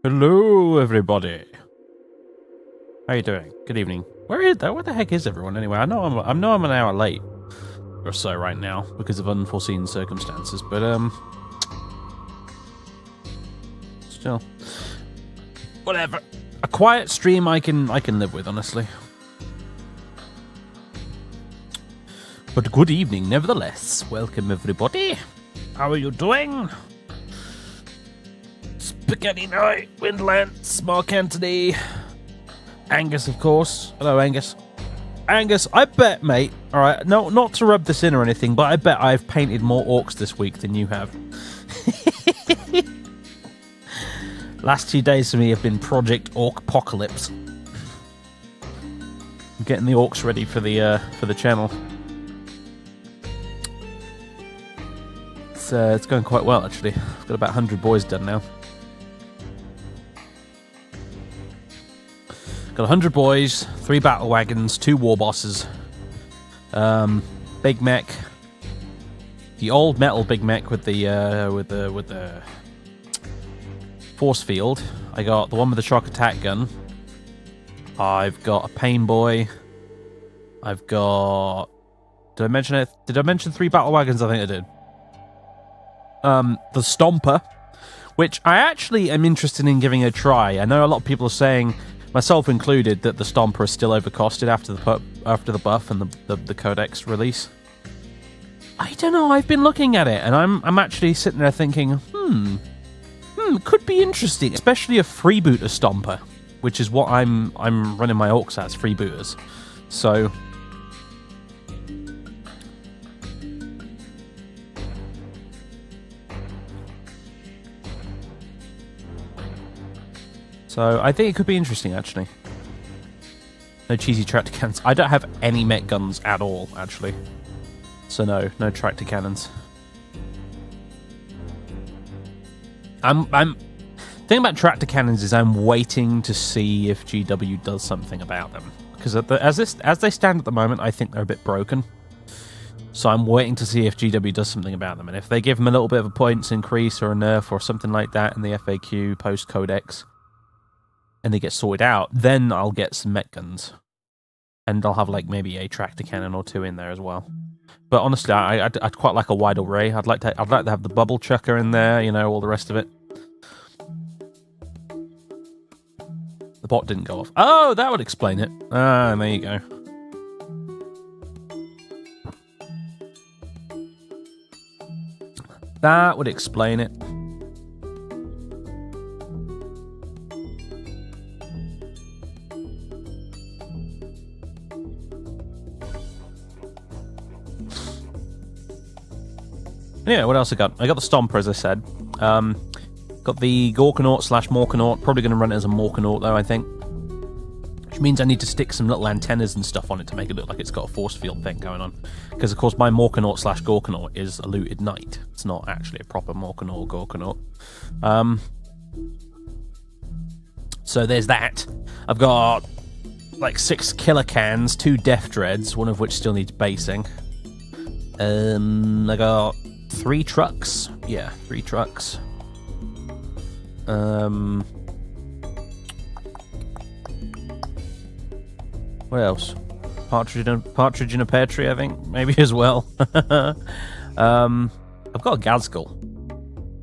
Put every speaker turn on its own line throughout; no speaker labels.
Hello, everybody. How you doing? Good evening. Where the heck is everyone anyway? I know I'm an hour late or so right now because of unforeseen circumstances, but still, whatever. A quiet stream I can live with, honestly. But good evening, nevertheless. Welcome, everybody. How are you doing? Spaghetti Night, Windlance, Mark Anthony, Angus, of course. Hello, Angus. Angus, I bet, mate, alright, no, not to rub this in or anything, but I bet I've painted more orcs this week than you have. Last 2 days for me have been Project Orc Apocalypse. I'm getting the orcs ready for the channel. It's going quite well, actually. I've got about 100 boys done now. Got 100 boys, 3 battle wagons, 2 war bosses, big mech, the old metal big mech with the force field. I got the one with the shock attack gun. I've got a pain boy. I've got. Did I mention it? Did I mention 3 battle wagons? I think I did. The Stomper, which I actually am interested in giving a try. I know a lot of people are saying, myself included, that the Stomper is still overcosted after the buff and the Codex release. I don't know. I've been looking at it, and I'm actually sitting there thinking, could be interesting, especially a freebooter Stomper, which is what I'm running my orcs as, freebooters. So. So, I think it could be interesting, actually. No cheesy tractor cannons. I don't have any mech guns at all, actually. So no tractor cannons. The thing about tractor cannons is I'm waiting to see if GW does something about them. Because as they stand at the moment, I think they're a bit broken. So I'm waiting to see if GW does something about them. And if they give them a little bit of a points increase or a nerf or something like that in the FAQ post-Codex, and they get sorted out, then I'll get some mech guns. And I'll have, like, maybe a tractor cannon or 2 in there as well. But honestly, I'd quite like a wide array. I'd like to have the bubble chucker in there, you know, all the rest of it. The bot didn't go off. Oh, that would explain it. Ah, there you go. That would explain it. Yeah, what else I got? I got the Stomper, as I said. Got the Gorkanaut / Morkanaut. Probably going to run it as a Morkanaut, though, I think. Which means I need to stick some little antennas and stuff on it to make it look like it's got a force field thing going on. Because, of course, my Morkanaut / Gorkanaut is a looted knight. It's not actually a proper Morkanaut or Gorkanaut. So there's that. I've got, like, 6 killer cans, 2 death dreads, one of which still needs basing. I got 3 trucks. Yeah, 3 trucks. What else? Partridge in a pear tree, I think, maybe as well. I've got a Gazgul.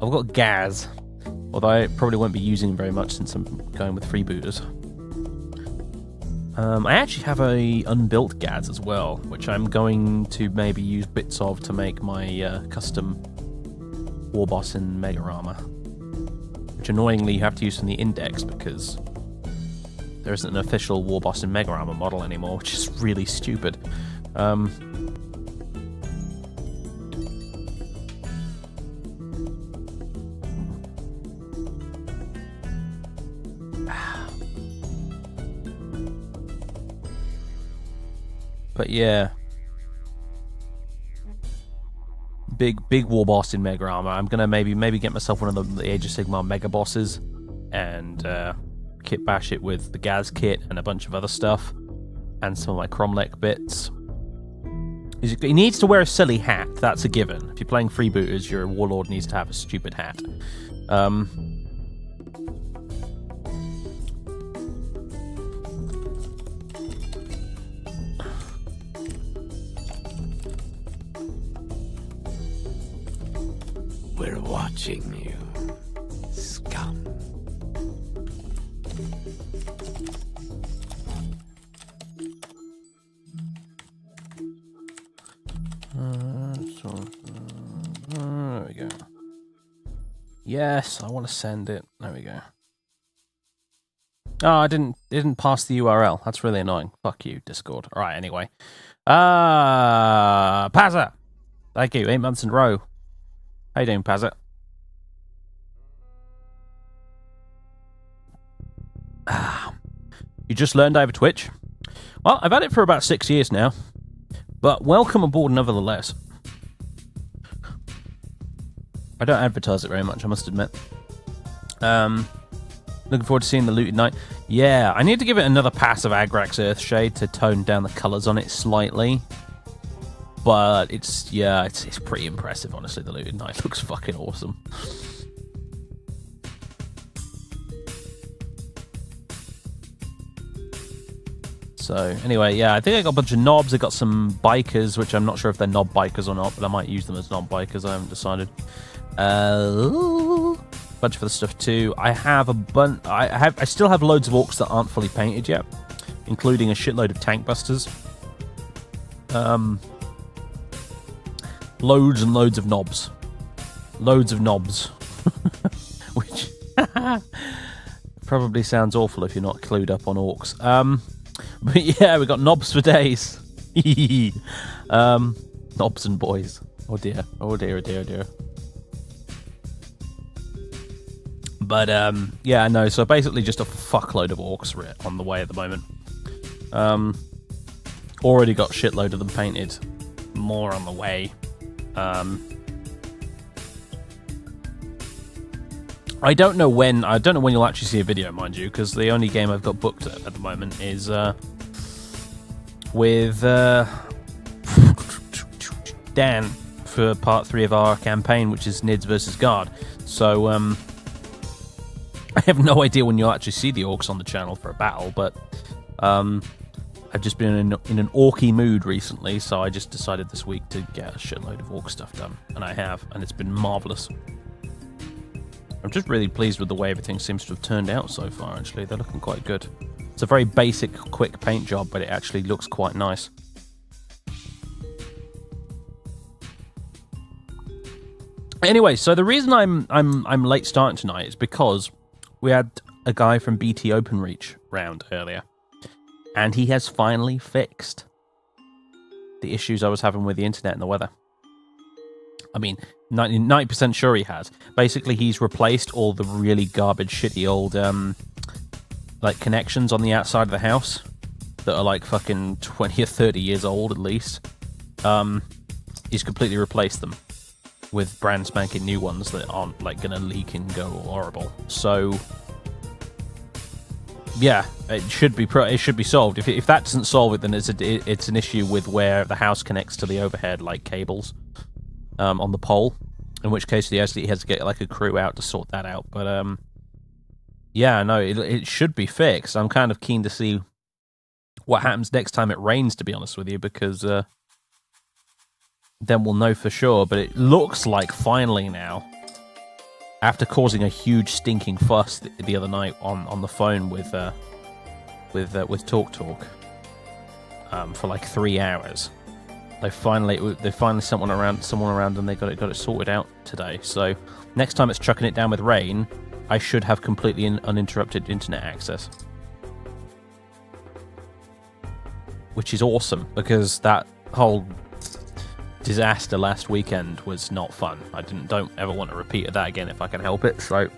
I've got Gaz, although I probably won't be using very much since I'm going with freebooters. I actually have a unbuilt Gaz as well, which I'm going to maybe use bits of to make my custom war boss in Mega Armor. Which annoyingly you have to use from the index because there isn't an official war boss in Mega Armor model anymore, which is really stupid. But yeah, big war boss in Mega Armor. I'm gonna maybe get myself one of the Age of Sigmar Mega bosses and kit bash it with the Gaz kit and a bunch of other stuff and some of my Cromlech bits. He needs to wear a silly hat. That's a given. If you're playing freebooters, your warlord needs to have a stupid hat.
watching you, scum.
There we go. Yes, I want to send it. There we go. Oh, it didn't pass the URL. That's really annoying. Fuck you, Discord. All right, anyway. Pazza! Thank you, 8 months in a row. How you doing, Pazza? You just learned over Twitch? Well, I've had it for about 6 years now. But welcome aboard nevertheless. I don't advertise it very much, I must admit. Looking forward to seeing the Looted Knight. Yeah, I need to give it another pass of Agrax Earthshade to tone down the colours on it slightly. But it's pretty impressive, honestly. The Looted Knight looks fucking awesome. So, anyway, yeah, I think I got a bunch of knobs. I got some bikers, which I'm not sure if they're knob bikers or not, but I might use them as knob bikers. I haven't decided. Bunch of other stuff too. I have a bunch. I still have loads of orcs that aren't fully painted yet, including a shitload of tank busters. Loads and loads of knobs. Loads of knobs. Which probably sounds awful if you're not clued up on orcs. But yeah, we got knobs for days. Knobs and boys. Oh dear. Oh dear, oh dear, oh dear. But, yeah, no, so basically just a fuckload of orcs on the way at the moment. Already got a shitload of them painted. More on the way. I don't know when you'll actually see a video, mind you, because the only game I've got booked at the moment is with Dan for part 3 of our campaign, which is Nids versus Guard. So, I have no idea when you'll actually see the orcs on the channel for a battle, but I've just been in an orky mood recently, so I just decided this week to get a shitload of orc stuff done, and I have, and it's been marvellous. I'm just really pleased with the way everything seems to have turned out so far, actually. They're looking quite good. It's a very basic, quick paint job, but it actually looks quite nice. Anyway, so the reason I'm late starting tonight is because we had a guy from BT OpenReach round earlier, and he has finally fixed the issues I was having with the internet and the weather. I mean, 90% sure he has. Basically, he's replaced all the really garbage, shitty old like connections on the outside of the house that are like fucking 20 or 30 years old at least. He's completely replaced them with brand spanking new ones that aren't like gonna leak and go horrible. So yeah, it should be solved. If that doesn't solve it, then it's an issue with where the house connects to the overhead like cables on the pole. In which case he has to get like a crew out to sort that out. But yeah, no, it should be fixed. I'm kind of keen to see what happens next time it rains, to be honest with you, because then we'll know for sure. But it looks like finally now, after causing a huge stinking fuss the other night on the phone with TalkTalk for like 3 hours, they finally sent someone around, and they got it sorted out today. So next time it's chucking it down with rain, I should have completely uninterrupted internet access, which is awesome, because that whole disaster last weekend was not fun. I don't ever want to repeat of that again if I can help it. So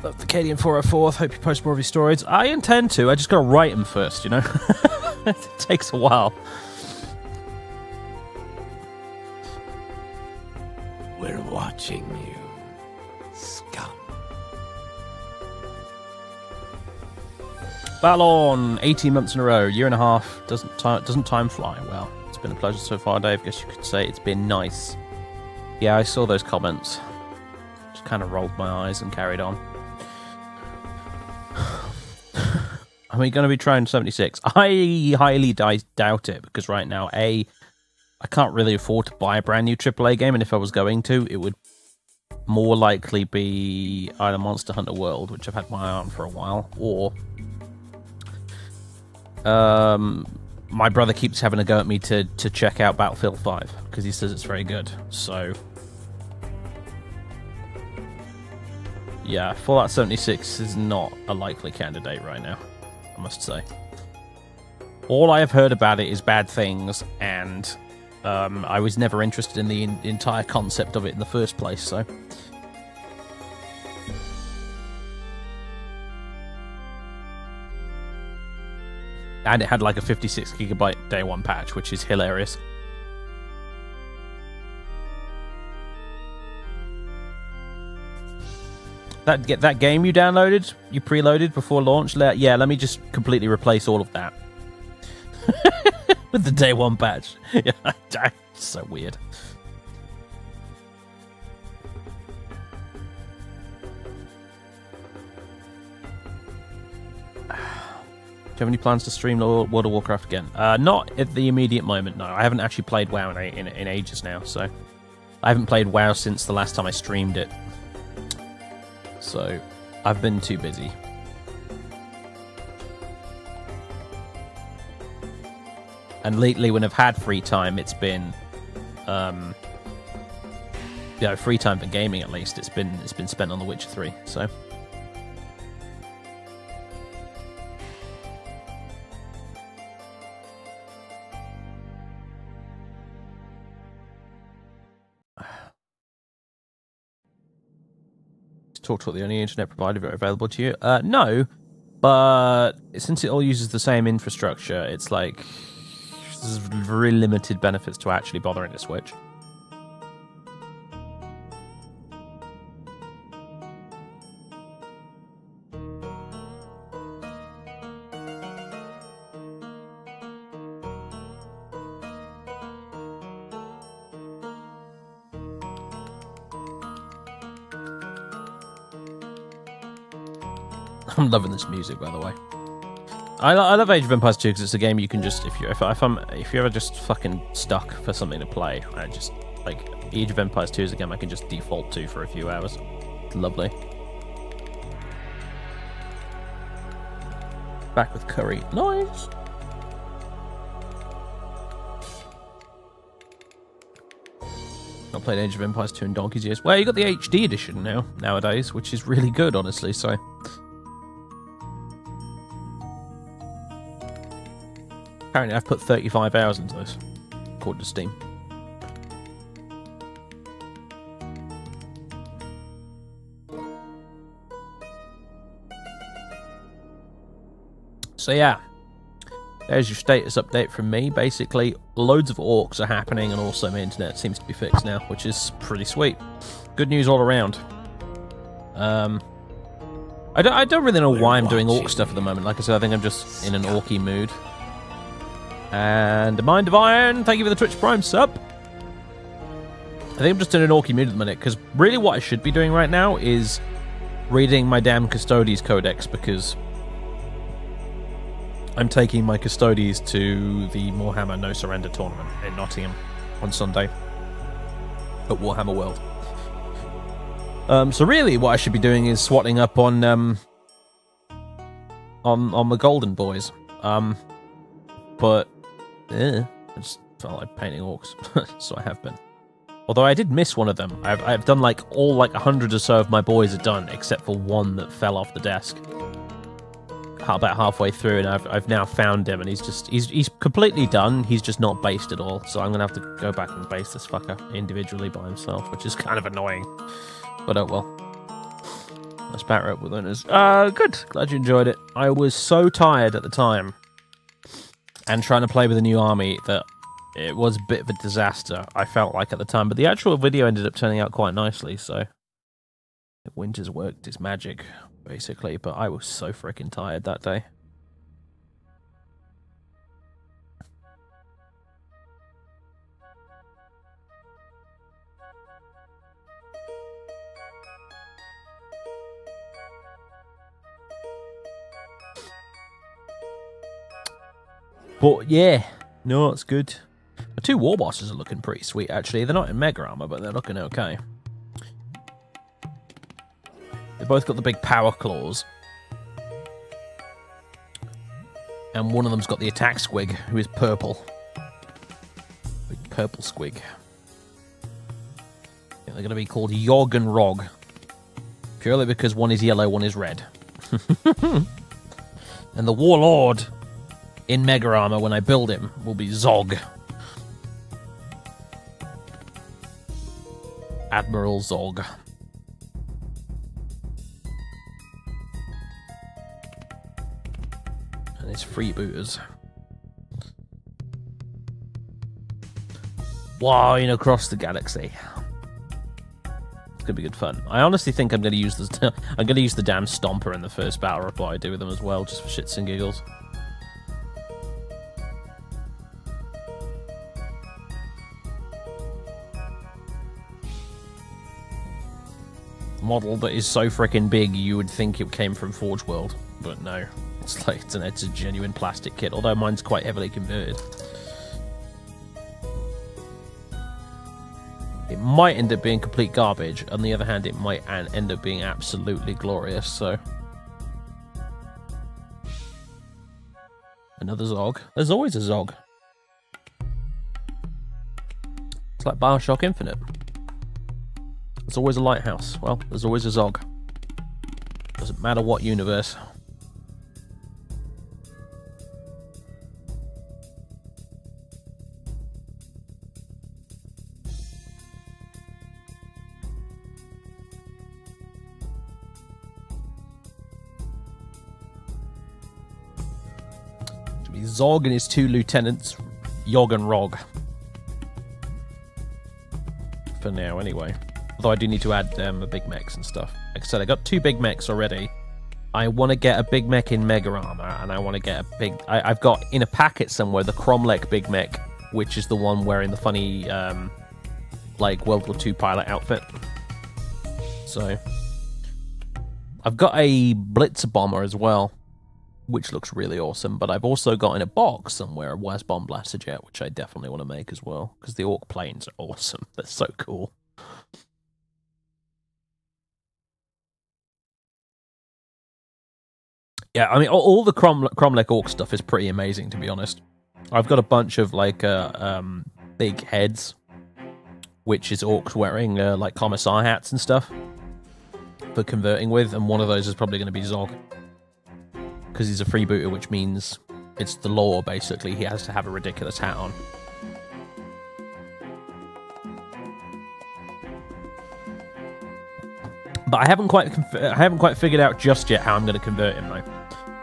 love the Cadian 404. Hope you post more of your stories. I intend to. I just gotta write them first, you know. It takes a while.
We're watching you, scum.
Balon, 18 months in a row, year and a half. Doesn't time fly? Well, it's been a pleasure so far, Dave. Guess you could say it's been nice. Yeah, I saw those comments. Just kind of rolled my eyes and carried on. Are we going to be trying 76? I highly doubt it, because right now, A, I can't really afford to buy a brand new AAA game, and if I was going to, it would more likely be either Monster Hunter World, which I've had my eye on for a while, or my brother keeps having a go at me to check out Battlefield 5 because he says it's very good. So yeah, Fallout 76 is not a likely candidate right now, I must say. All I have heard about it is bad things, and I was never interested in the entire concept of it in the first place, so... And it had like a 56GB day one patch, which is hilarious. That game you downloaded, you preloaded before launch, yeah, let me just completely replace all of that. With the day one patch. Yeah, it's so weird. Do you have any plans to stream World of Warcraft again? Not at the immediate moment, no. I haven't actually played WoW in ages now, so... I haven't played WoW since the last time I streamed it. So, I've been too busy. And lately, when I've had free time, it's been... free time for gaming, at least. It's been spent on The Witcher 3, so... Talk to the only internet provider available to you. No, but since it all uses the same infrastructure, it's like there's very limited benefits to actually bothering to switch. I'm loving this music, by the way. I love Age of Empires 2 because it's a game you can just if you're ever just fucking stuck for something to play, I just like Age of Empires 2 is a game I can just default to for a few hours. It's lovely. Back with curry, nice. Not played Age of Empires 2 in donkey's years. Well, you got the HD edition nowadays, which is really good, honestly. So. Apparently I've put 35 hours into this, according to Steam. So yeah, there's your status update from me. Basically, loads of orcs are happening, and also my internet seems to be fixed now, which is pretty sweet. Good news all around. I don't really know why I'm doing orc stuff at the moment. Like I said, I think I'm just in an orky mood. And Mind of Iron, thank you for the Twitch Prime sub. I think I'm just in an orky mood at the minute, because really what I should be doing right now is reading my damn Custodes Codex, because I'm taking my Custodes to the Warhammer No Surrender tournament in Nottingham on Sunday at Warhammer World. So really what I should be doing is swatting up on the Golden Boys. But I just felt like painting orcs, so I have been. Although I did miss one of them. I've done like all 100 or so of my boys are done, except for one that fell off the desk about halfway through, and I've now found him, and he's completely done. He's just not based at all, so I'm gonna have to go back and base this fucker individually by himself, which is kind of annoying. But oh well. Let's batter up with owners. Good. Glad you enjoyed it. I was so tired at the time, and trying to play with a new army, that it was a bit of a disaster, I felt like at the time. But the actual video ended up turning out quite nicely, so Winter's worked its magic, basically. But I was so freaking tired that day. But yeah, no, it's good. The two war bosses are looking pretty sweet, actually. They're not in mega armor, but they're looking okay. They both got the big power claws. And one of them's got the attack squig, who is purple. Big purple squig. Yeah, they're going to be called Yog and Rog. Purely because one is yellow, one is red. And the Warlord in Mega Armor, when I build him, will be Zog. Admiral Zog. And his freebooters. Flying across the galaxy. It's gonna be good fun. I honestly think I'm gonna use this. I'm gonna use the damn Stomper in the first battle reply I do with them as well, just for shits and giggles. Model that is so freaking big you would think it came from Forge World, but no, it's like it's a genuine plastic kit. Although mine's quite heavily converted. It might end up being complete garbage. On the other hand, it might end up being absolutely glorious, so... Another Zog. There's always a Zog. It's like Bioshock Infinite. There's always a lighthouse. Well, there's always a Zog. Doesn't matter what universe. Zog and his two lieutenants, Yog and Rog. For now, anyway. Although I do need to add a big mechs and stuff. Like I said, I got 2 big mechs already. I want to get a big mech in Mega Armor, and I want to get a big... I've got in a packet somewhere the Cromlech big mech, which is the one wearing the funny, like, World War II pilot outfit. So... I've got a Blitzer bomber as well, which looks really awesome, but I've also got in a box somewhere a Waz Bomb Blaster Jet, which I definitely want to make as well, because the Orc planes are awesome. They're so cool. Yeah, I mean, all the Cromlech Orc stuff is pretty amazing, to be honest. I've got a bunch of, like, big heads, which is Orcs wearing, like, Commissar hats and stuff for converting with, and one of those is probably going to be Zog. Because he's a freebooter, which means it's the law, basically. He has to have a ridiculous hat on. But I haven't quite figured out just yet how I'm going to convert him, though.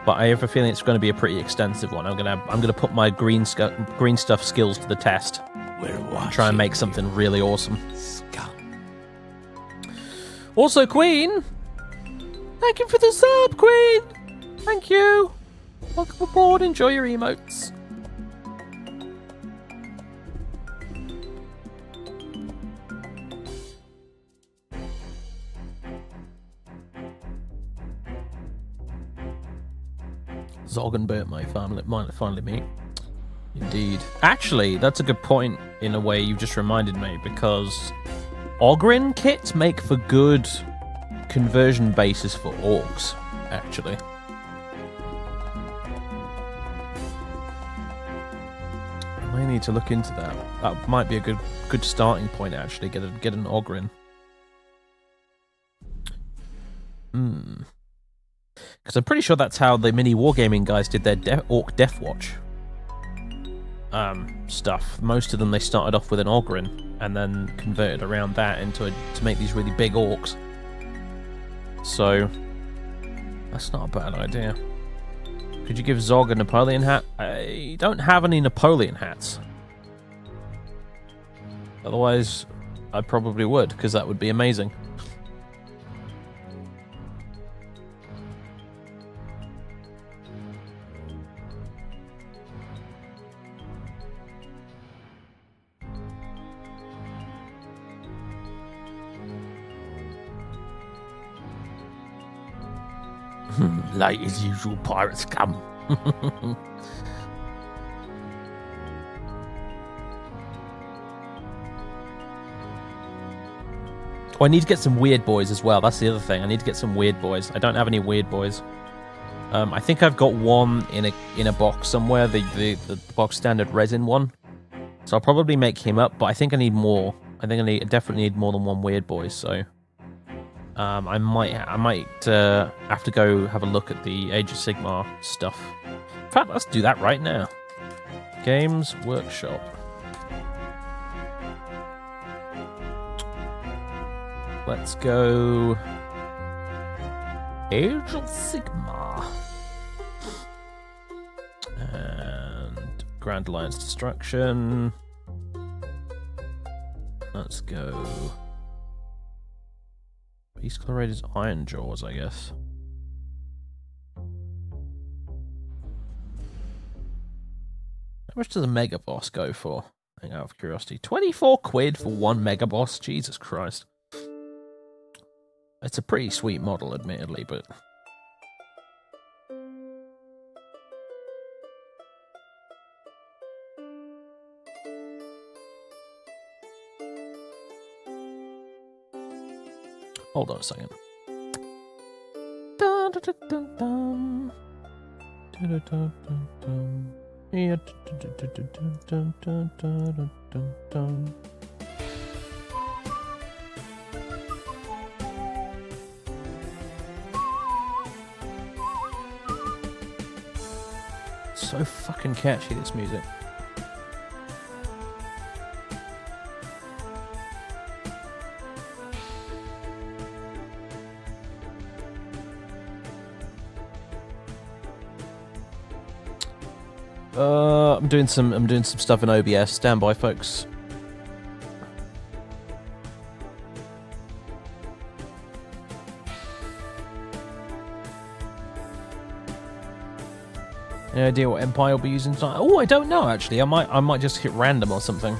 But I have a feeling it's going to be a pretty extensive one. I'm gonna put my green stuff skills to the test. And try and make something really awesome.
Scum.
Also, Queen, thank you for the sub, Queen. Thank you. Welcome aboard. Enjoy your emotes. Zog and Bert might finally meet. Indeed. Actually, that's a good point in a way you just reminded me, because Ogryn kits make for good conversion basis for Orcs, actually. I may need to look into that. That might be a good starting point, actually. Get an Ogryn. Because I'm pretty sure that's how the Miniwargaming guys did their Orc Death Watch stuff. Most of them, they started off with an Ogryn and then converted around that to make these really big Orcs. So that's not a bad idea. Could you give Zog a Napoleon hat? I don't have any Napoleon hats. Otherwise, I probably would, because that would be amazing. Like as usual, pirates come. Oh, I need to get some weird boys as well. That's the other thing. I need to get some weird boys. I don't have any weird boys. I think I've got one in a box somewhere, the box standard resin one. So I'll probably make him up, but I think I need more. I think I definitely need more than one weird boy. So I might have to go have a look at the Age of Sigmar stuff. In fact, let's do that right now. Games Workshop. Let's go Age of Sigmar. And Grand Alliance Destruction. Let's go Beast Colorator's Iron Jaws, I guess. How much does a Mega Boss go for? Out of curiosity. 24 quid for one Mega Boss? Jesus Christ. It's a pretty sweet model, admittedly, but... Hold on a second. Dun, dun, dun, dun, dun. Dun, dun, dun, dun. Yeah, dun, dun, dun, dun, dun, dun, dun, dun. So fucking catchy, this music. I'm doing some stuff in OBS. Stand by, folks. Any idea what Empire will be using tonight? Oh, I don't know actually. I might just hit random or something.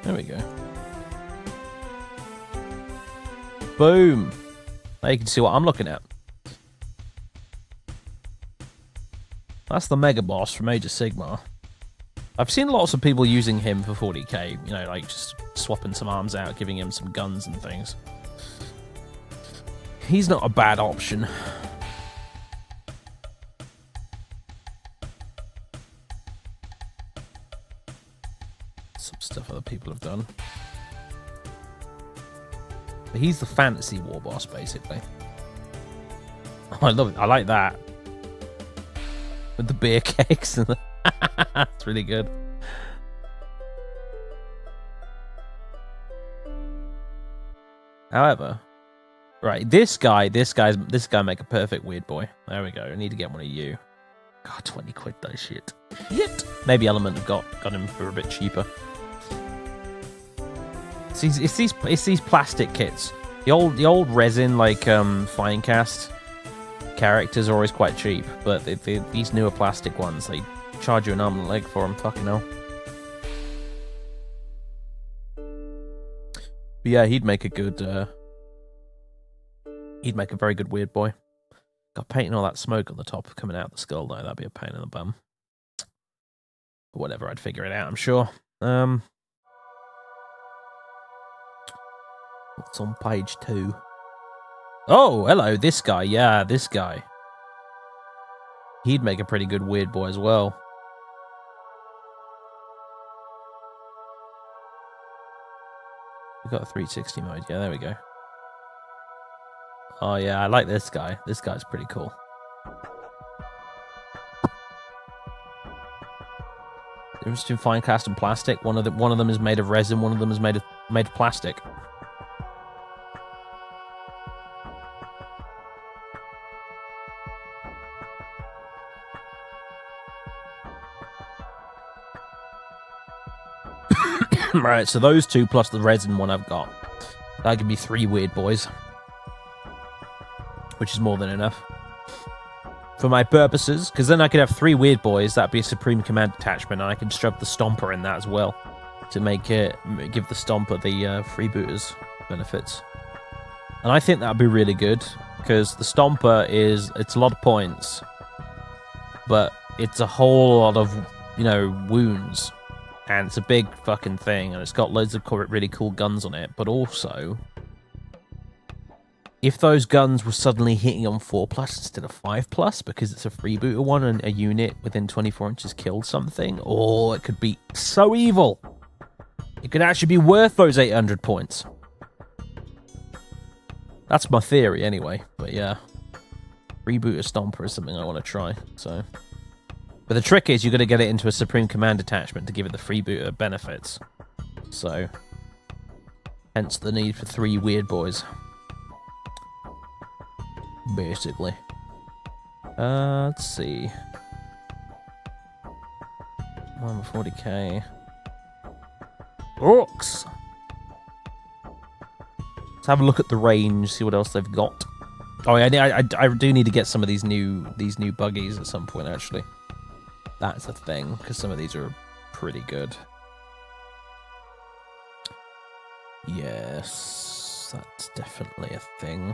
There we go. Boom. Now you can see what I'm looking at. That's the Mega Boss from Age of Sigmar. I've seen lots of people using him for 40k, you know, like just swapping some arms out, giving him some guns and things. He's not a bad option. Some stuff other people have done. But he's the fantasy war boss, basically. Oh, I love it. I like that. With the beer cakes and the... That's really good. However, right, this guy make a perfect weird boy. There we go. I need to get one of you. God, 20 quid though, shit. Maybe Element have got him for a bit cheaper. It's these plastic kits. The old resin like Finecast characters are always quite cheap, but these newer plastic ones, they charge you an arm and a leg for them. Fucking hell. But yeah, he'd make a very good weird boy. Got painting all that smoke on the top coming out of the skull though. That'd be a pain in the bum. But whatever, I'd figure it out, I'm sure. What's on page 2? Oh, hello, this guy. Yeah, this guy. He'd make a pretty good weird boy as well. We got a 360 mode. Yeah, there we go. Oh yeah, I like this guy. This guy's pretty cool. Difference between fine cast and plastic. One of them is made of resin. One of them is made of plastic. Right, so those two plus the resin one I've got. That'll give me 3 weird boys. Which is more than enough. for my purposes, because then I could have 3 weird boys. That'd be a Supreme Command detachment, and I can shove the Stomper in that as well to make it give the Stomper the freebooters benefits. And I think that'd be really good because the Stomper it's a lot of points, but it's a whole lot of wounds, and it's a big fucking thing, and it's got loads of really cool guns on it. But also, if those guns were suddenly hitting on 4+ instead of 5+, because it's a freebooter one and a unit within 24 inches killed something, it could be so evil. It could actually be worth those 800 points. That's my theory anyway, but yeah. Freebooter Stomper is something I want to try, so. But the trick is you're going to get it into a Supreme Command attachment to give it the freebooter benefits. So, hence the need for 3 weird boys. Basically. Let's see. 140k. Orcs! Let's have a look at the range, see what else they've got. Oh yeah, I do need to get some of these new buggies at some point, actually. That's a thing, because some of these are pretty good. Yes, that's definitely a thing.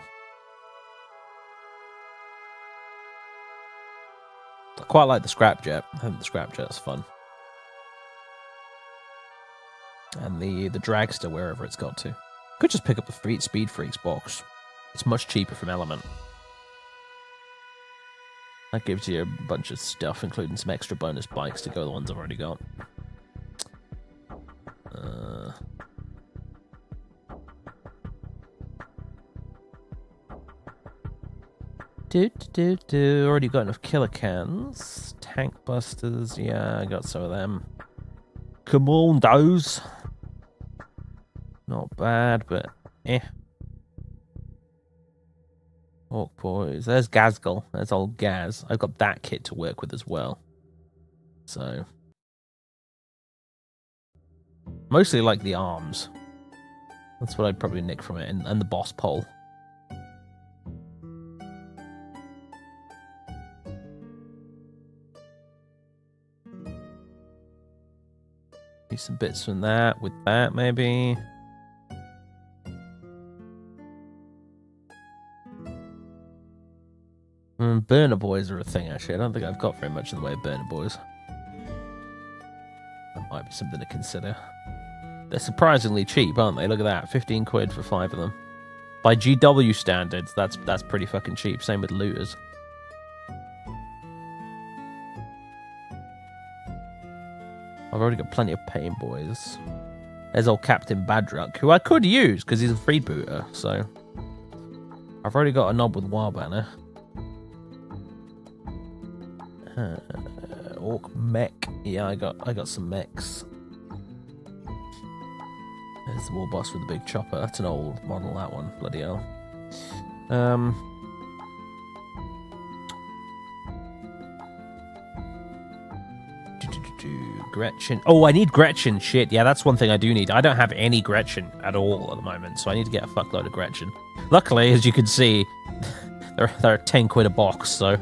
I quite like the Scrapjet. I think the Scrapjet's fun. And the Dragster, wherever it's got to. Could just pick up the Speed Freaks box. It's much cheaper from Element. That gives you a bunch of stuff, including some extra bonus bikes to go with the ones I've already got. Already got enough killer cans. Tank busters, yeah, I got some of them. Commandos. Not bad, but eh. Orc boys. There's Gazgul. There's old Gaz. I've got that kit to work with as well. So. Mostly like the arms. That's what I'd probably nick from it. And the boss pole. Use some bits from that with that, maybe. Burner boys are a thing, actually. I don't think I've got very much in the way of burner boys. That might be something to consider. They're surprisingly cheap, aren't they? Look at that. 15 quid for 5 of them. By GW standards, that's pretty fucking cheap. Same with looters. I've already got plenty of pain boys. There's old Captain Badruck, who I could use because he's a freebooter. So I've already got a knob with Warbanner. Orc mech. Yeah, I got some mechs. There's the war boss with the big chopper. That's an old model, that one. Bloody hell. Gretchen. Oh, I need Gretchen. Shit. Yeah, that's one thing I do need. I don't have any Gretchen at all at the moment, so I need to get a fuckload of Gretchen. Luckily, as you can see, they're 10 quid a box, so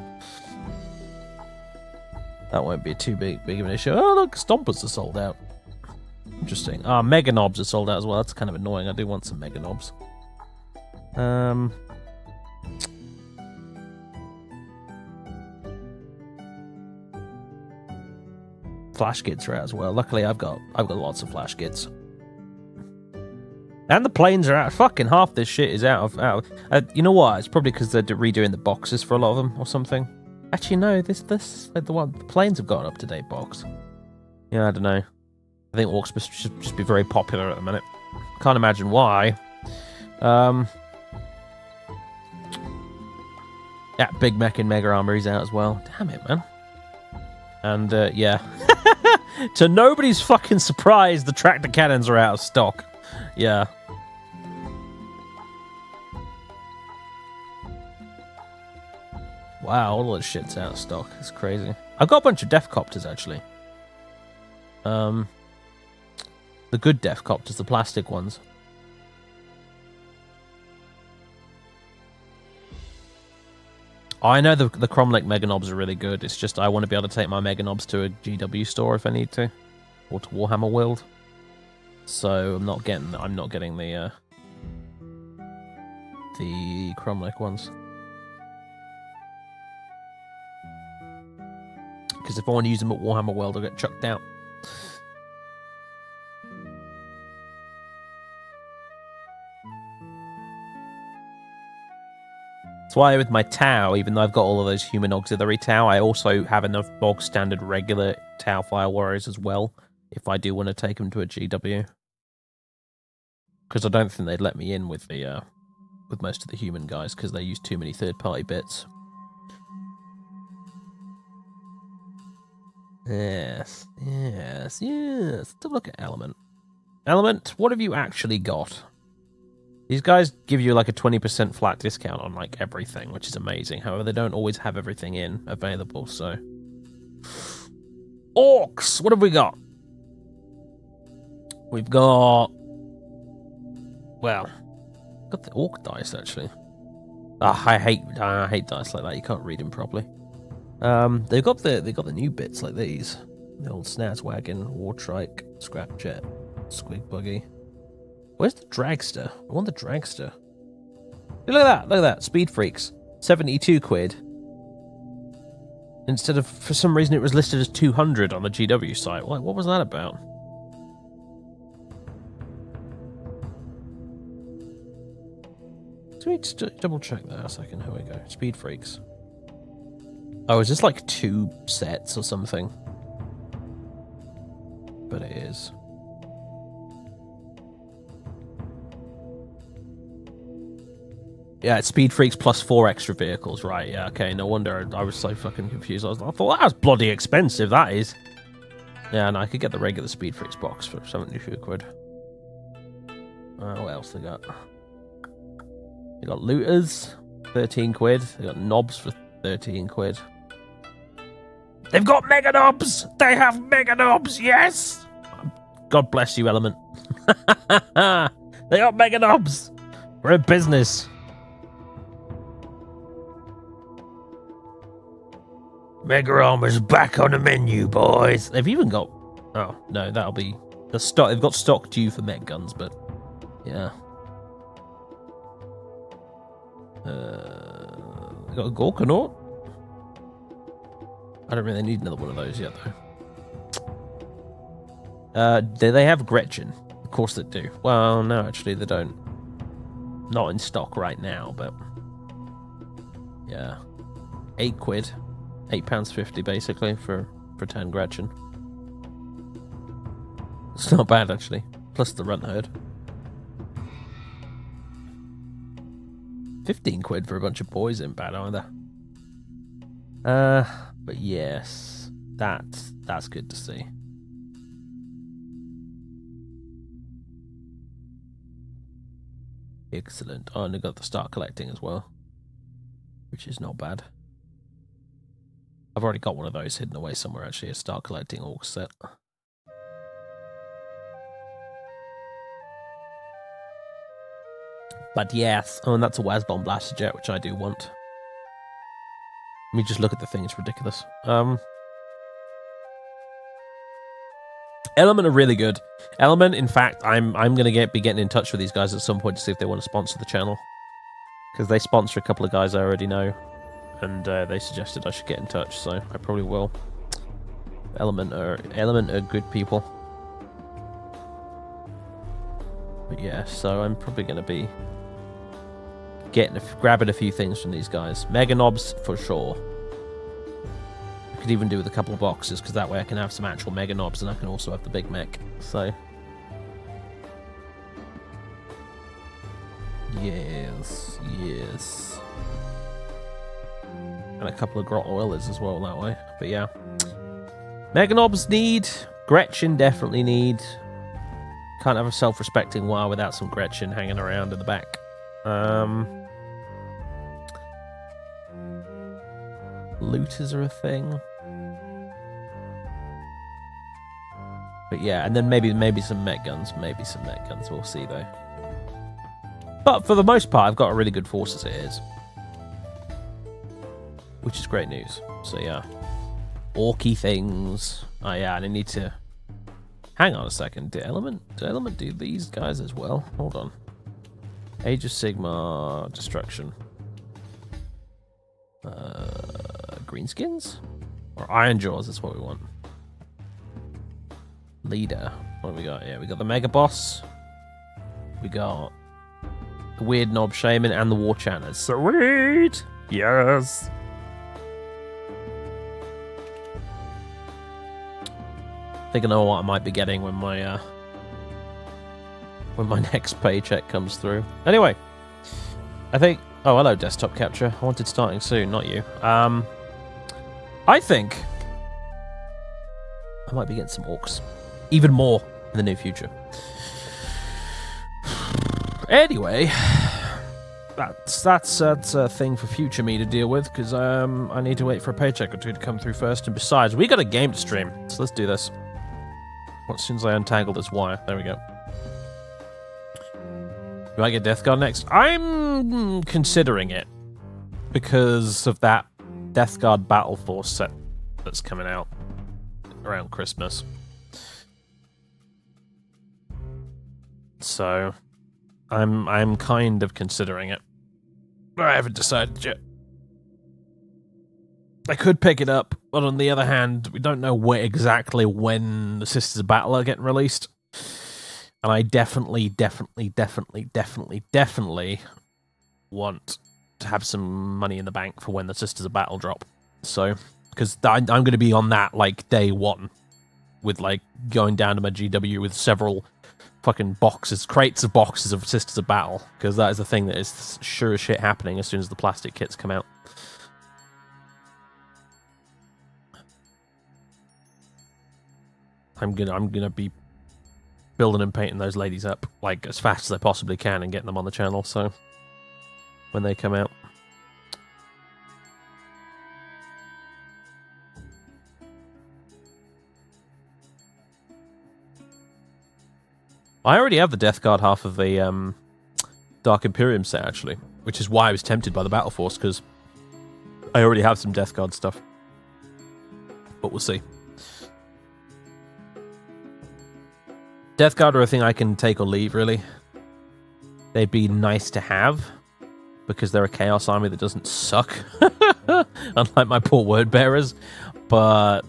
that won't be too big of an issue. Oh, look, Stompers are sold out. Interesting. Ah, Mega Knobs are sold out as well. That's kind of annoying. I do want some Mega Knobs. Flash kits are out as well. Luckily, I've got lots of flash kits. And the planes are out. Fucking half this shit is out. You know what? It's probably because they're redoing the boxes for a lot of them or something. Actually, no. The planes have got an up-to-date box. Yeah, I don't know. I think Orcs should just be very popular at the minute. Can't imagine why. Yeah, Big Mech and Mega Armor is out as well. Damn it, man. And, yeah. To nobody's fucking surprise, the tractor cannons are out of stock. Yeah. Wow, all this shit's out of stock. It's crazy. I've got a bunch of Death Copters, actually. The good Death Copters, the plastic ones. I know the Cromlech Mega Knobs are really good. It's just I want to be able to take my Mega Knobs to a GW store if I need to, or to Warhammer World. So I'm not getting the Cromlech ones. Because if I want to use them at Warhammer World, I'll get chucked out. That's why with my Tau, even though I've got all of those human auxiliary Tau, I also have enough bog standard regular Tau Fire Warriors as well, if I do want to take them to a GW. Because I don't think they'd let me in with the with most of the human guys, because they use too many third-party bits. Yes. Let's have a look at Element. Element, what have you actually got? These guys give you like a 20% flat discount on like everything, which is amazing. However, they don't always have everything available, so... Orcs! What have we got? We've got... Well, got the Orc dice, actually. I hate dice like that. You can't read them properly. They've got the new bits like these. The old Snaz Wagon, Wartrike, Scrapjet, Squig Buggy. Where's the Dragster? I want the Dragster. Look at that. Speed Freaks. 72 quid. Instead of, for some reason, it was listed as 200 on the GW site. What was that about? Let me just double check that a second. Here we go. Speed Freaks. Oh, is this like 2 sets or something? But it is. Yeah, it's Speed Freaks plus 4 extra vehicles, right? Yeah, okay, no wonder I was so fucking confused. I thought, that was bloody expensive, that is. Yeah, and I could get the regular Speed Freaks box for 72 quid. What else they got? They got Looters, 13 quid. They got Knobs for 13 quid. They've got Mega Knobs! They have Mega Knobs, yes! God bless you, Element. They got Mega Knobs! We're in business. Mega Armor's back on the menu, boys. They've even got... Oh, no, that'll be... the stock. They've got stock due for mech guns, but... Yeah. They got a Gorkanaut? I don't really need another one of those yet, though. Do they have Gretchen? Of course they do. Well, no, actually, they don't. Not in stock right now, but... Yeah. 8 quid. £8.50 basically for 10 Gretchen. It's not bad actually. Plus the runt herd. 15 quid for a bunch of boys isn't bad either. But yes, that's good to see. Excellent. Oh, and I got the start collecting as well, which is not bad. I've already got one of those hidden away somewhere, actually, a start collecting Orc set. But yes, oh, and that's a Wasbomb Blaster Jet, which I do want. Let me just look at the thing, it's ridiculous. Element are really good. Element, in fact, I'm gonna be getting in touch with these guys at some point to see if they want to sponsor the channel. Because they sponsor a couple of guys I already know. And they suggested I should get in touch, so I probably will. Element are good people. But yeah, so I'm probably going to be grabbing a few things from these guys. Mega Knobs for sure. I could even do with a couple of boxes, because that way I can have some actual Mega Knobs, and I can also have the big mech. So yes. And a couple of Grot Oilers as well that way. But yeah. Mega Knobs need. Gretchen definitely need. Can't have a self-respecting WoW without some Gretchen hanging around in the back. Looters are a thing. But yeah, and then maybe some mech guns. Maybe some mech guns. We'll see though. But for the most part, I've got a really good force as it is. which is great news. So yeah, orky things. Oh yeah, and I need to. Hang on a second. Did Element do these guys as well? Hold on. Age of Sigmar destruction. Greenskins or Iron Jaws? That's what we want. Leader. What have we got? Yeah, we got the Mega Boss. We got the Weird Knob Shaman and the War Channers. Sweet! Yes! I think I know what I might be getting when my next paycheck comes through. Anyway, I think... Oh, hello, desktop capture. I wanted starting soon, not you. I think I might be getting some orcs. Even more in the near future. Anyway, that's a thing for future me to deal with, because I need to wait for a paycheck or two to come through first. And besides, we got a game to stream, so let's do this. As soon as I untangle this wire, there we go. Do I get Death Guard next? I'm considering it because of that Death Guard Battle Force set that's coming out around Christmas. So I'm kind of considering it, but I haven't decided yet. I could pick it up, but on the other hand, we don't know exactly when the Sisters of Battle are getting released. And I definitely want to have some money in the bank for when the Sisters of Battle drop. So, because I'm going to be on that, like, day one. With, like, going down to my GW with several fucking crates of boxes of Sisters of Battle. Because that is the thing that is sure as shit happening as soon as the plastic kits come out. I'm gonna be building and painting those ladies up like as fast as I possibly can and getting them on the channel, so when they come out. I already have the Death Guard half of the Dark Imperium set, actually, which is why I was tempted by the Battle Force, because I already have some Death Guard stuff. But we'll see. Death Guard are a thing I can take or leave, really. They'd be nice to have, because they're a Chaos army that doesn't suck. Unlike my poor word bearers. But,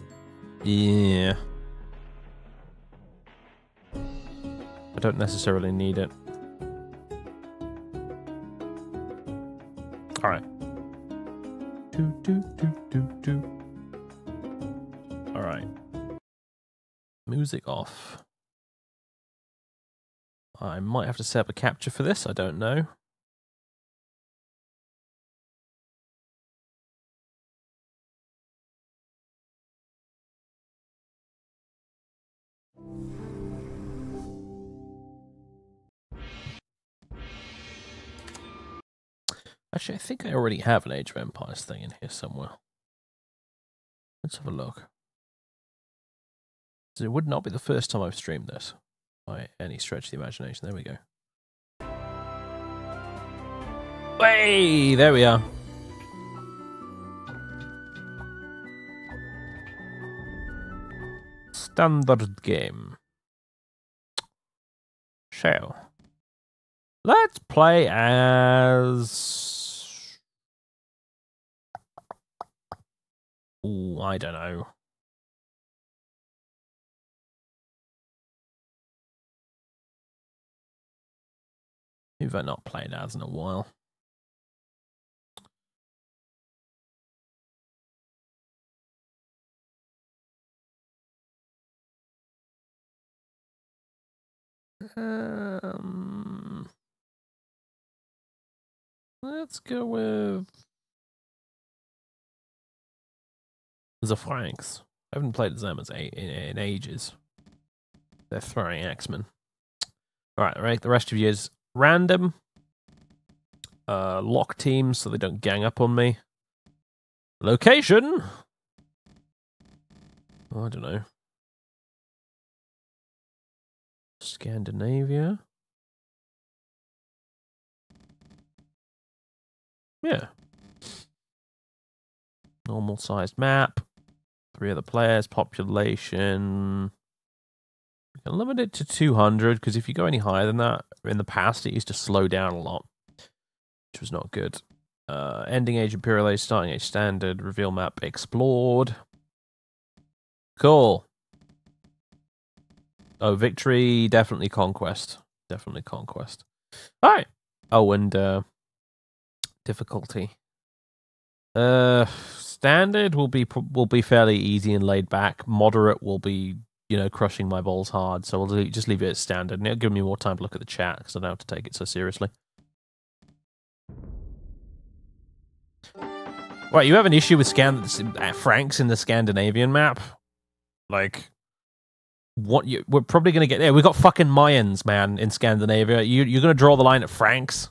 yeah. I don't necessarily need it. Alright. Alright. Music off. I might have to set up a capture for this, I don't know. Actually, I think I already have an Age of Empires thing in here somewhere. Let's have a look. So it would not be the first time I've streamed this. By any stretch of the imagination. There we go. Hey, there we are. Standard game. So, let's play as... Ooh, I don't know. Who have I not played as in a while? Let's go with the Franks. I haven't played as them in ages. They're throwing X-Men. Alright, right. The rest of you is random. Lock teams so they don't gang up on me. Location? Oh, I don't know. Scandinavia? Yeah. Normal sized map. 3 other players. Population. We can limit it to 200 because if you go any higher than that, in the past it used to slow down a lot, which was not good. Ending age, Imperial age, starting age, standard, reveal map, explored. Cool. Oh, victory, definitely conquest. Definitely conquest. Alright. Oh, and difficulty. Standard will be fairly easy and laid back. Moderate will be, you know, crushing my balls hard. So we'll just leave it at standard. And it'll give me more time to look at the chat because I don't have to take it so seriously. Right, you have an issue with Franks in the Scandinavian map? Like, we're probably going to get there. We've got fucking Mayans, man, in Scandinavia. You're going to draw the line at Franks?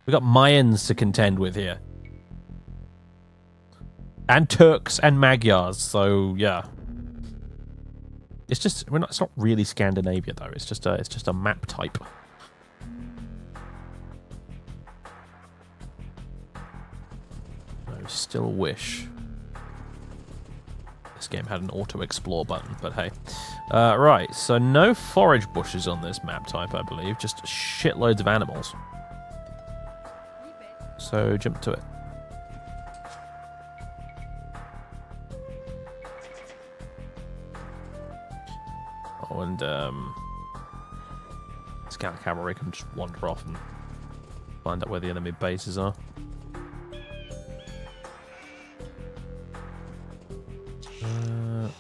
We've got Mayans to contend with here. And Turks and Magyars, so yeah. It's just it's not really Scandinavia though. It's just a map type. I still wish this game had an auto explore button, but hey. Right, so no forage bushes on this map type, I believe. Just shitloads of animals. So jump to it. Oh, and scout cavalry can just wander off and find out where the enemy bases are.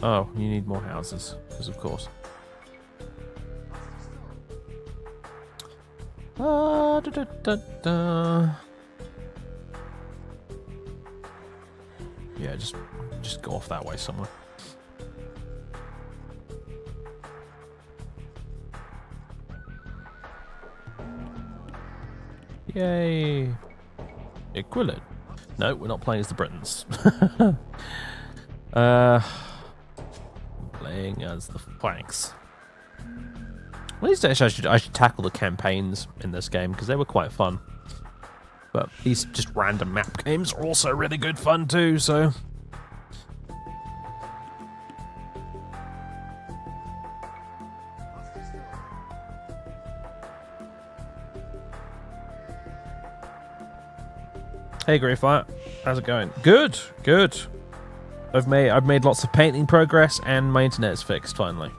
Oh, you need more houses, because of course. Yeah, just go off that way somewhere. Yay! Equivalent. No, we're not playing as the Britons. Playing as the Franks. Well, these days I should tackle the campaigns in this game because they were quite fun. But these just random map games are also really good fun too, so. Hey Greyfire, how's it going? Good, good. I've made lots of painting progress and my internet's fixed finally.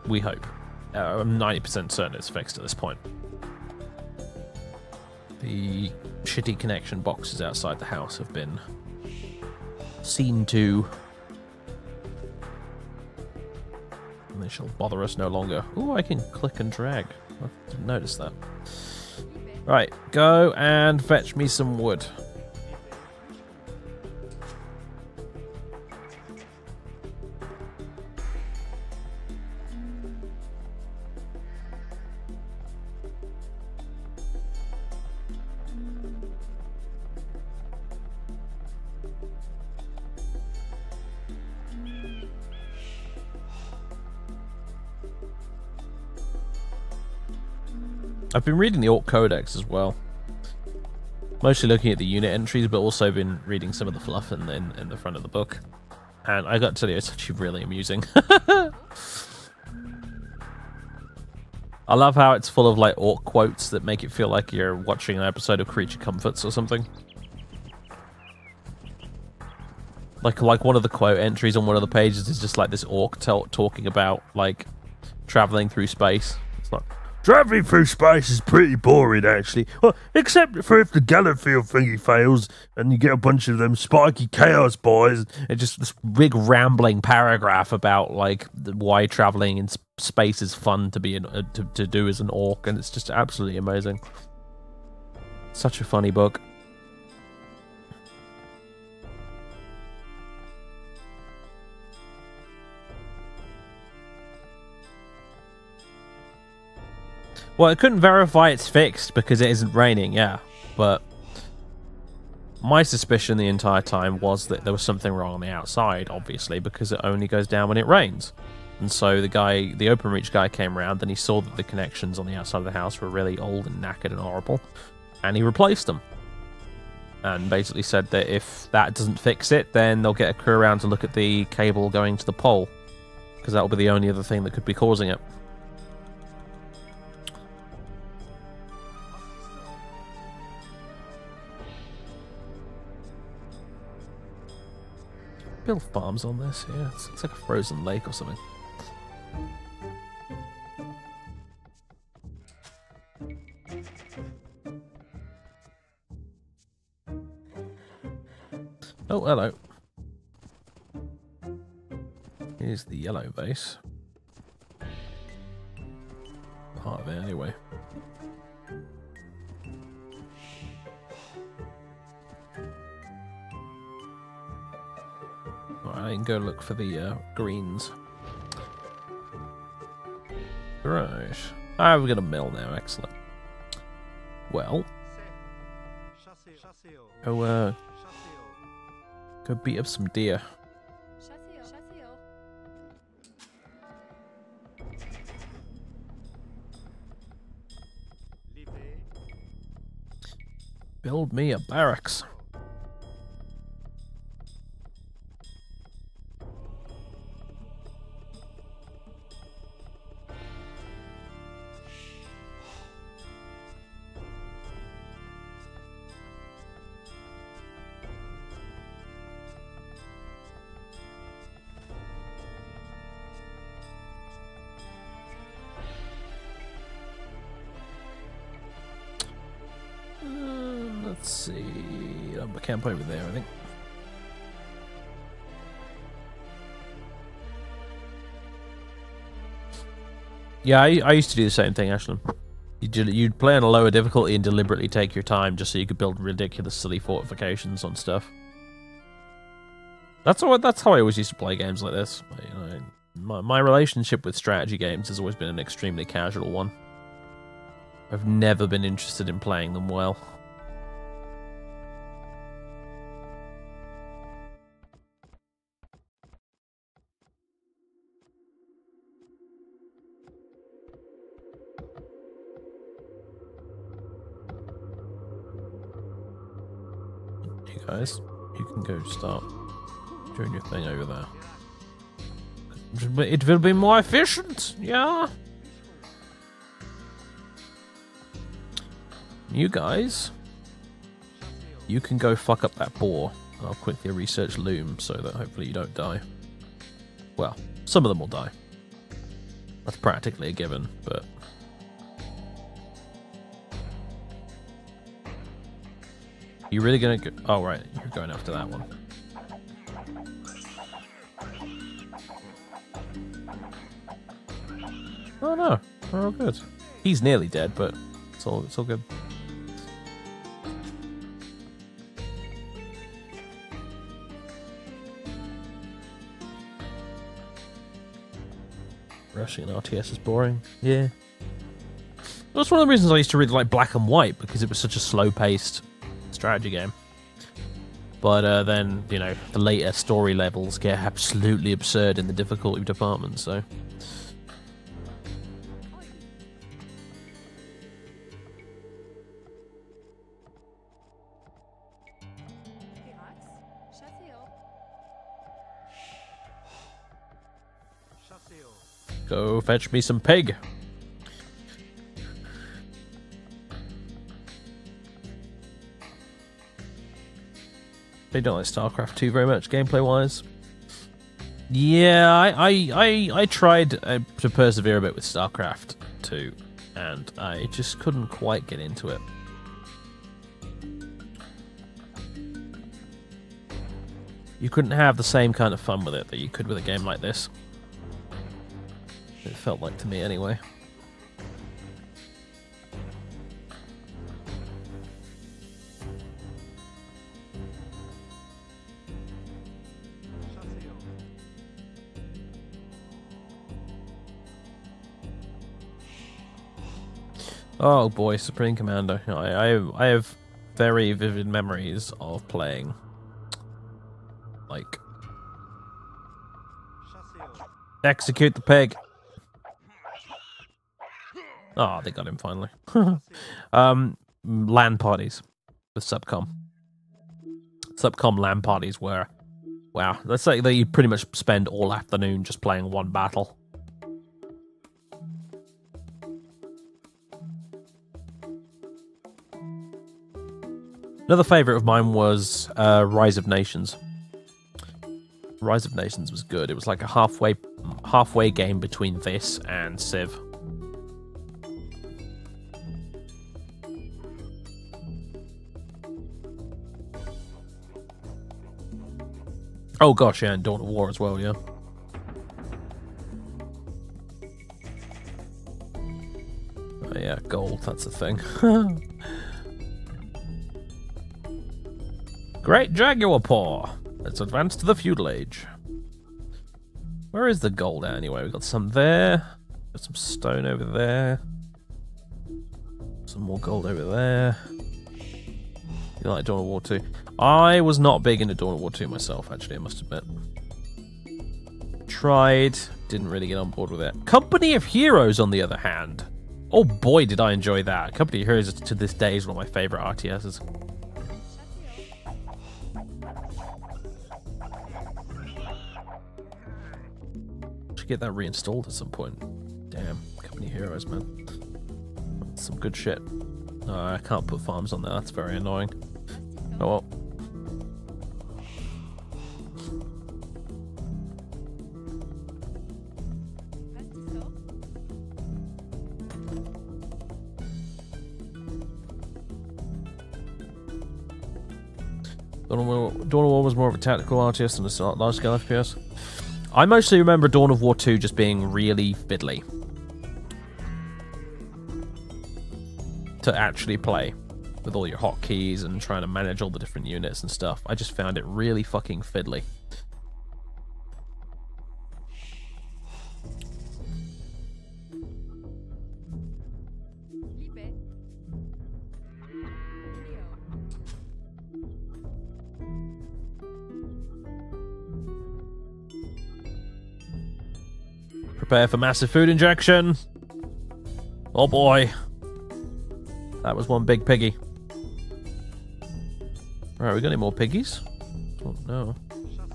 We hope. I'm 90% certain it's fixed at this point. The shitty connection boxes outside the house have been seen to. And they shall bother us no longer. Ooh, I can click and drag. I didn't notice that. Right, go and fetch me some wood. I've been reading the Orc Codex as well. Mostly looking at the unit entries, but also been reading some of the fluff in the front of the book. And I got to tell you, it's actually really amusing. I love how it's full of like Orc quotes that make it feel like you're watching an episode of Creature Comforts or something. Like one of the quote entries on one of the pages is just like this Orc talking about like traveling through space. It's like, travelling through space is pretty boring, actually. Well, except for if the Gallifrey thingy fails and you get a bunch of them spiky chaos boys. It's just this big rambling paragraph about like why travelling in space is fun to be to do as an orc, and it's just absolutely amazing. Such a funny book. Well, it couldn't verify it's fixed because it isn't raining, yeah. But my suspicion the entire time was that there was something wrong on the outside, obviously, because it only goes down when it rains. And so the OpenReach guy came around and he saw that the connections on the outside of the house were really old and knackered and horrible. And he replaced them. and basically said that if that doesn't fix it, then they'll get a crew around to look at the cable going to the pole, because that will be the only other thing that could be causing it. Build farms on this, yeah. It's like a frozen lake or something. Oh, hello. Here's the yellow base. Part of it, anyway. Alright, I can go look for the greens. Right. Ah, we've got a mill now, excellent. Well. Go beat up some deer. Build me a barracks. Let's see. A camp over there, I think. Yeah, I used to do the same thing, Ashlyn. You'd play on a lower difficulty and deliberately take your time just so you could build ridiculous, silly fortifications on stuff. That's how I always used to play games like this. You know, my relationship with strategy games has always been an extremely casual one. I've never been interested in playing them well. You guys, you can go start doing your thing over there. It will be more efficient, yeah. You guys, you can go fuck up that boar. I'll quickly research loom so that hopefully you don't die. Well, some of them will die. That's practically a given, but... You really gonna go... Oh, right, you're going after that one. Oh no, we're all good. He's nearly dead, but it's all good. Rushing an RTS is boring. Yeah. That's one of the reasons I used to really like Black and White, because it was such a slow-paced strategy game. But then, you know, the later story levels get absolutely absurd in the difficulty department, so... Go fetch me some pig. They don't like StarCraft 2 very much, gameplay-wise. Yeah, I tried to persevere a bit with StarCraft 2, and I just couldn't quite get into it. You couldn't have the same kind of fun with it that you could with a game like this. It felt like to me, anyway. Oh boy, Supreme Commando. I have very vivid memories of playing, like, execute the pig. Oh, they got him finally. LAN parties with Subcom. Subcom LAN parties were, wow, let's say that you pretty much spend all afternoon just playing one battle. Another favourite of mine was Rise of Nations. Rise of Nations was good. It was like a halfway game between this and Civ. Oh gosh, yeah, and Dawn of War as well, yeah. Oh yeah, gold, that's the thing. Great Jaguar Paw! Let's advance to the feudal age. Where is the gold at anyway? We've got some there. Got some stone over there. Some more gold over there. You like Dawn of War 2? I was not big into Dawn of War 2 myself, actually, I must admit. Tried, didn't really get on board with it. Company of Heroes, on the other hand. Oh boy, did I enjoy that. Company of Heroes, to this day, is one of my favourite RTSs. Should get that reinstalled at some point. Damn, Company of Heroes, man. That's some good shit. I can't put farms on there, that's very annoying. Oh well. Dawn of War was more of a tactical RTS than a large-scale FPS. I mostly remember Dawn of War 2 just being really fiddly to actually play with all your hotkeys and trying to manage all the different units and stuff. I just found it really fucking fiddly. Prepare for massive food injection. Oh boy. That was one big piggy. Alright, we got any more piggies? Oh no.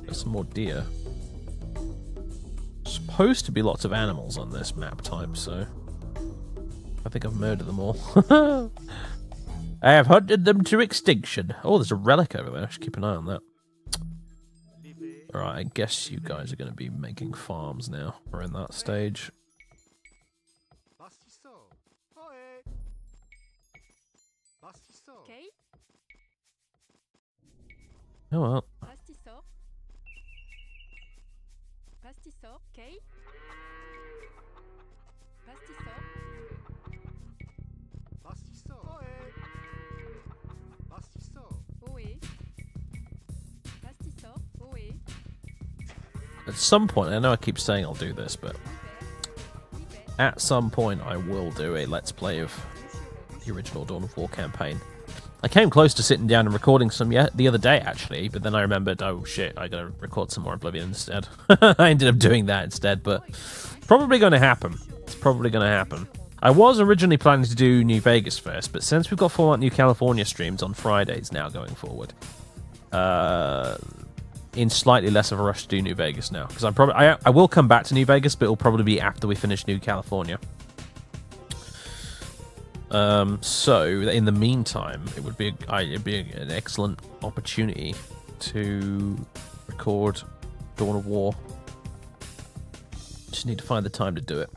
There's some more deer. Supposed to be lots of animals on this map type, so I think I've murdered them all. I have hunted them to extinction. Oh, there's a relic over there. I should keep an eye on that. Alright, I guess you guys are going to be making farms now. We're in that stage. Oh well. At some point, I know I keep saying I'll do this, but at some point I will do a Let's Play of the original Dawn of War campaign. I came close to sitting down and recording some the other day, actually, but then I remembered, oh shit, I gotta record some more Oblivion instead. I ended up doing that instead, but it's probably going to happen. It's probably going to happen. I was originally planning to do New Vegas first, but since we've got Fallout New California streams on Fridays now going forward, in slightly less of a rush to do New Vegas now, because I will come back to New Vegas, but it'll probably be after we finish New California. So in the meantime, it'd be an excellent opportunity to record Dawn of War. Just need to find the time to do it.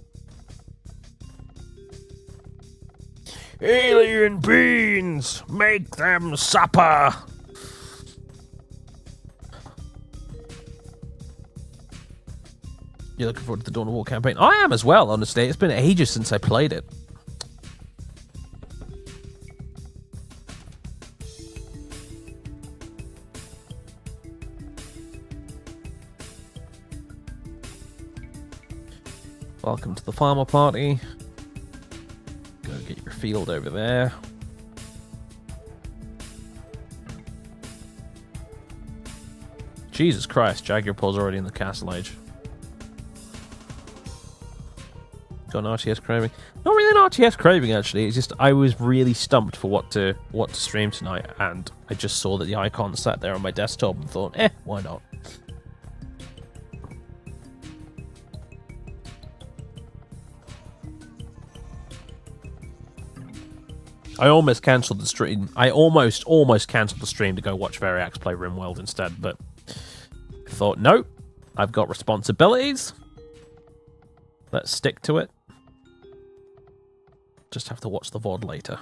Alien beans, make them supper. You're looking forward to the Dawn of War campaign? I am as well, honestly. It's been ages since I played it. Welcome to the farmer party. Go get your field over there. Jesus Christ, Jaguar Paul's already in the castle age. Got an RTS craving. Not really an RTS craving, actually. It's just I was really stumped for what to stream tonight, and I just saw that the icon sat there on my desktop and thought, why not? I almost cancelled the stream. I almost cancelled the stream to go watch Variax play RimWorld instead, but I thought, nope, I've got responsibilities. Let's stick to it. Just have to watch the VOD later.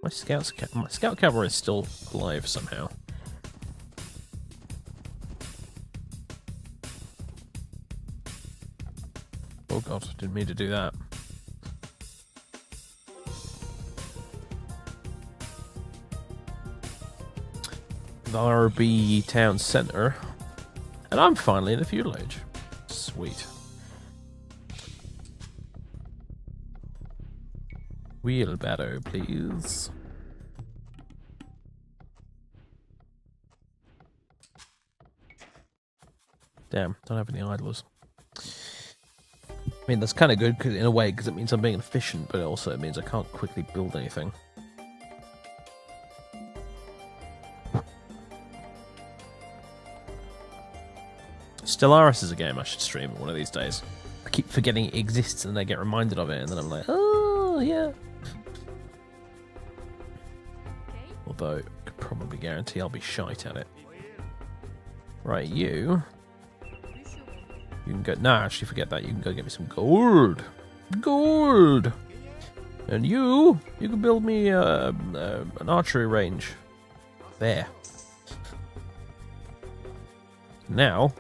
My scout cavalry is still alive somehow. Oh god, didn't mean to do that. RB town centre. And I'm finally in the feudal age. Sweet. Wheelbarrow, please. Damn, don't have any idlers. I mean, that's kind of good in a way, because it means I'm being efficient, but also it means I can't quickly build anything. Stellaris is a game I should stream one of these days. I keep forgetting it exists, and I get reminded of it, and then I'm like, oh, yeah. Although, I could probably guarantee I'll be shite at it. Right, you can go... Nah, actually, forget that. You can go get me some gold. Gold! And you can build me an archery range. There. Now,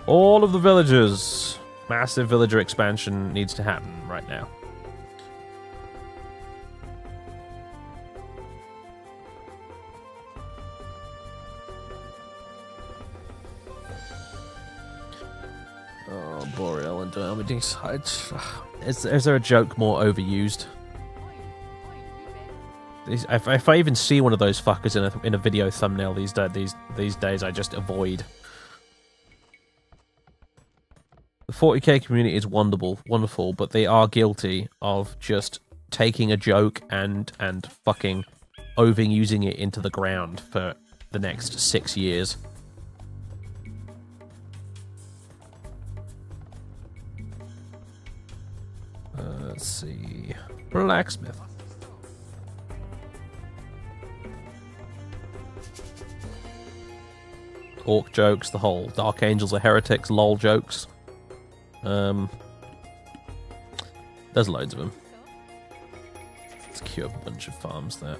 all of the villagers. Massive villager expansion needs to happen right now. Oh, Boreal and Diomedes. Is there a joke more overused? If I even see one of those fuckers in a video thumbnail these days, I just avoid. The 40k community is wonderful, but they are guilty of just taking a joke and fucking overusing it into the ground for the next 6 years. Let's see. Blacksmith. Orc jokes, the whole Dark Angels are heretics, lol jokes. There's loads of them. Let's queue up a bunch of farms there.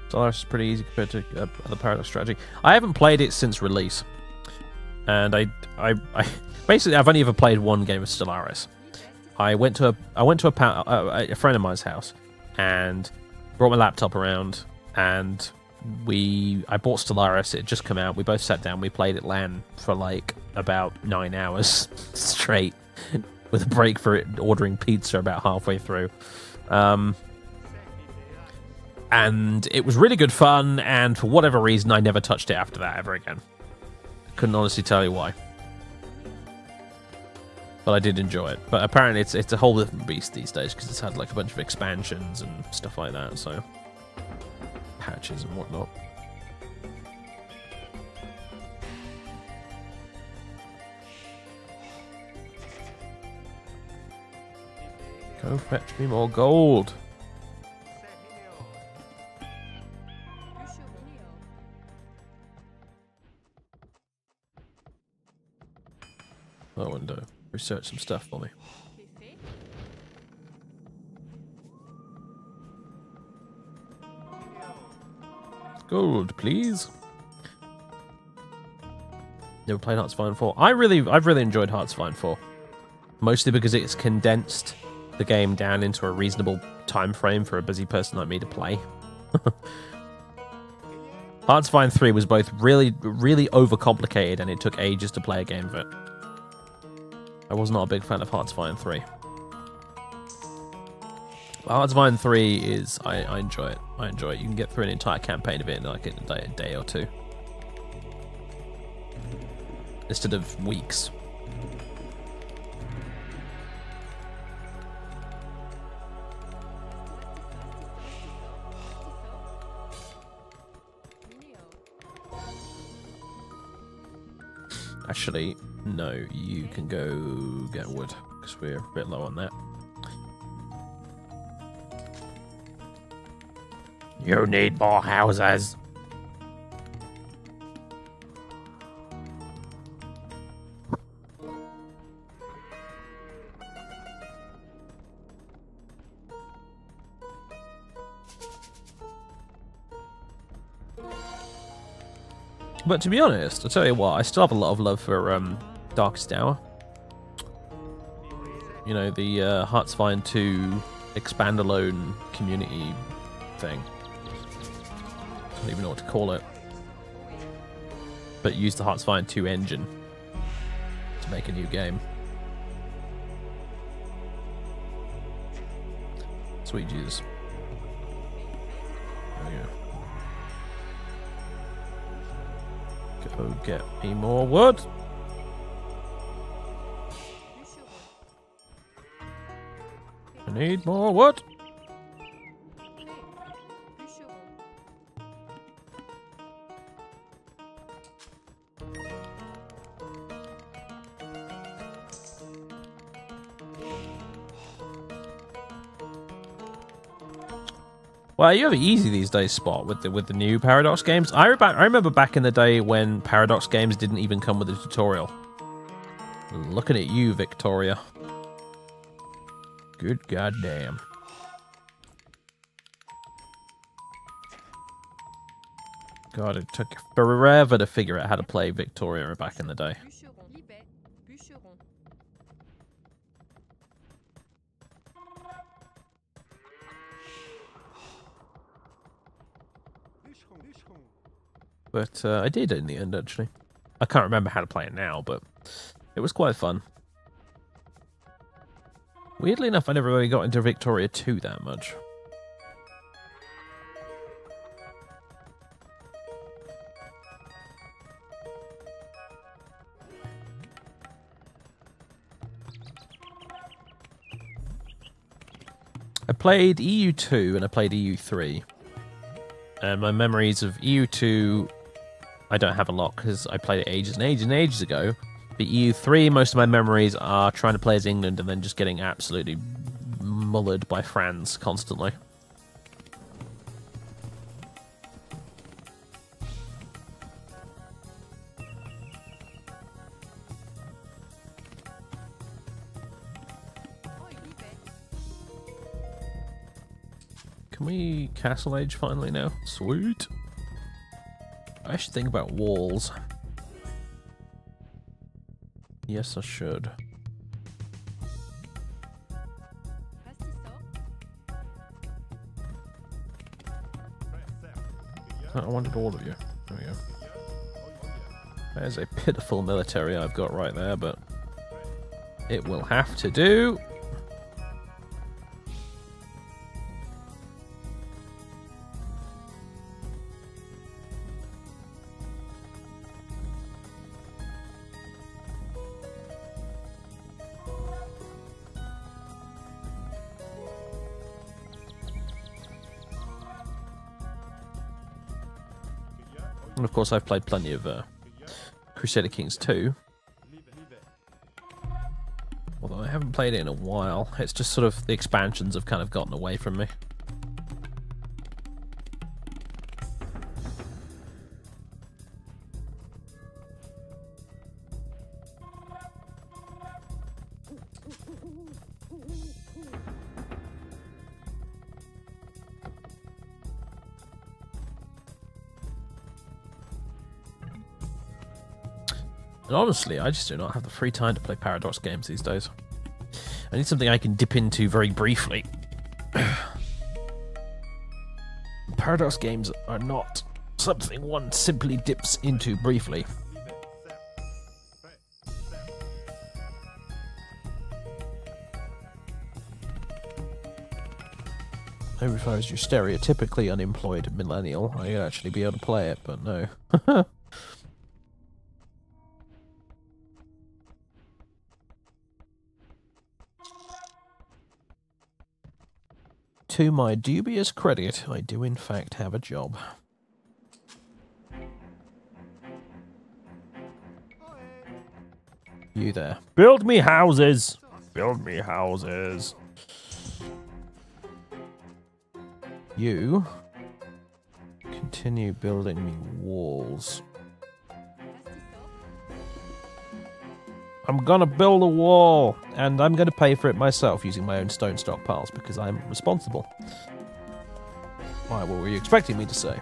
Stellaris is pretty easy compared to other Paradox strategy. I haven't played it since release, and I basically I've only ever played one game of Stellaris. I went to a friend of mine's house and brought my laptop around, and I bought Stellaris. It had just come out. We both sat down. We played at LAN for like about 9 hours straight, with a break for it ordering pizza about halfway through. And it was really good fun, and for whatever reason, I never touched it after that ever again. Couldn't honestly tell you why. But I did enjoy it. But apparently it's a whole different beast these days, because it's had like a bunch of expansions and stuff like that, so... patches and whatnot. Go fetch me more gold. Oh, and research some stuff for me. Gold, please. Never played Hearts of Iron 4. I've really enjoyed Hearts of Iron 4. Mostly because it's condensed the game down into a reasonable time frame for a busy person like me to play. Hearts of Iron 3 was both really overcomplicated, and it took ages to play a game of it. I was not a big fan of Hearts of Iron 3. But Hearts of Iron 3 is... I enjoy it. I enjoy it. You can get through an entire campaign of it in like a day or two. Instead of weeks. Actually, no, you can go get wood, because we're a bit low on that. You need more houses. But to be honest, I'll tell you what, I still have a lot of love for Darkest Hour. You know, the Hearts of Iron 2 expand-alone community thing. I don't even know what to call it. But use the Hearts of Iron 2 engine to make a new game. Sweet Jesus. There we go. Go get me more wood. I need more wood. Well, you have it easy these days, Spot, with the new Paradox games. I remember back in the day when Paradox games didn't even come with a tutorial. Looking at you, Victoria. Good goddamn. God, it took forever to figure out how to play Victoria back in the day. But I did in the end, actually. I can't remember how to play it now, but it was quite fun. Weirdly enough, I never really got into Victoria 2 that much. I played EU2 and I played EU3. And my memories of EU2, I don't have a lot because I played it ages and ages and ages ago. But EU3, most of my memories are trying to play as England and then just getting absolutely mullered by Franz constantly. Can we Castle Age finally now? Sweet. I should think about walls. Yes, I should. I wanted all of you. There we go. There's a pitiful military I've got right there, but it will have to do. And of course, I've played plenty of Crusader Kings 2. Although I haven't played it in a while. It's just sort of the expansions have kind of gotten away from me. And honestly, I just do not have the free time to play Paradox games these days. I need something I can dip into very briefly. Paradox games are not something one simply dips into briefly. Maybe if I was your stereotypically unemployed millennial, I'd actually be able to play it, but no. To my dubious credit, I do in fact have a job. You there. Build me houses! Build me houses! You continue building me walls. I'm gonna build a wall, and I'm gonna pay for it myself using my own stone stockpiles because I'm responsible. Why, what were you expecting me to say?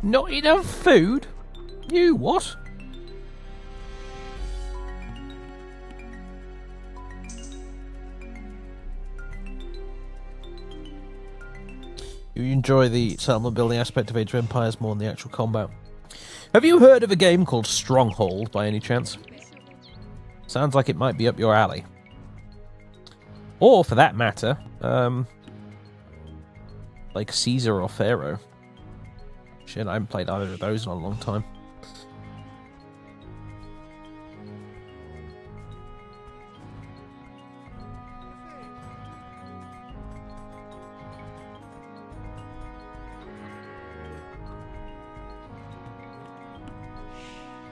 Not enough food? You what? You enjoy the settlement building aspect of Age of Empires more than the actual combat. Have you heard of a game called Stronghold by any chance? Sounds like it might be up your alley. Or, for that matter, like Caesar or Pharaoh. Shit, I haven't played either of those in a long time.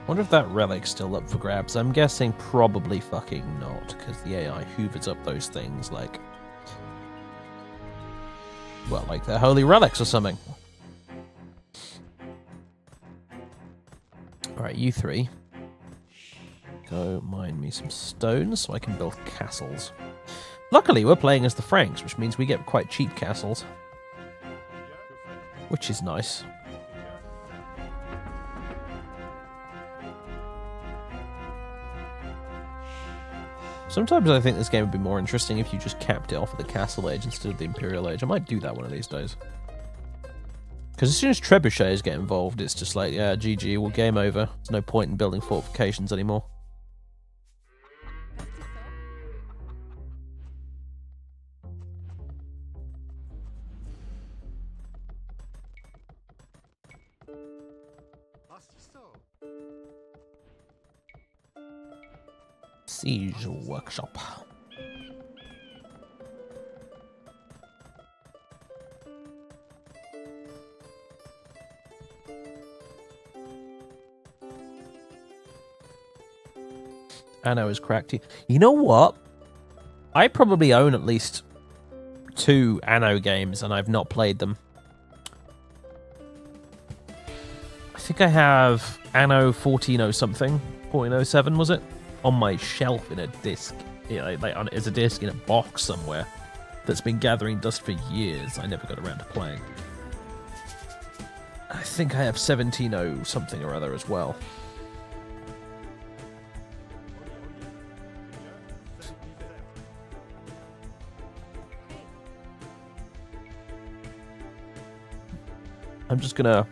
I wonder if that relic's still up for grabs. I'm guessing probably fucking not, because the AI hoovers up those things like... well, like they're holy relics or something. Alright, you three. Go mine me some stones so I can build castles. Luckily, we're playing as the Franks, which means we get quite cheap castles. Which is nice. Sometimes I think this game would be more interesting if you just capped it off at the Castle Age instead of the Imperial Age. I might do that one of these days. Because as soon as trebuchets get involved, it's just like, yeah, GG, well, game over. There's no point in building fortifications anymore. Siege workshop. Anno is cracked. You know what? I probably own at least 2 Anno games and I've not played them. I think I have Anno 14 something, 1407 was it? On my shelf in a disc, you know, like as a disc in a box somewhere that's been gathering dust for years. I never got around to playing. I think I have 17 something or other as well. I'm just gonna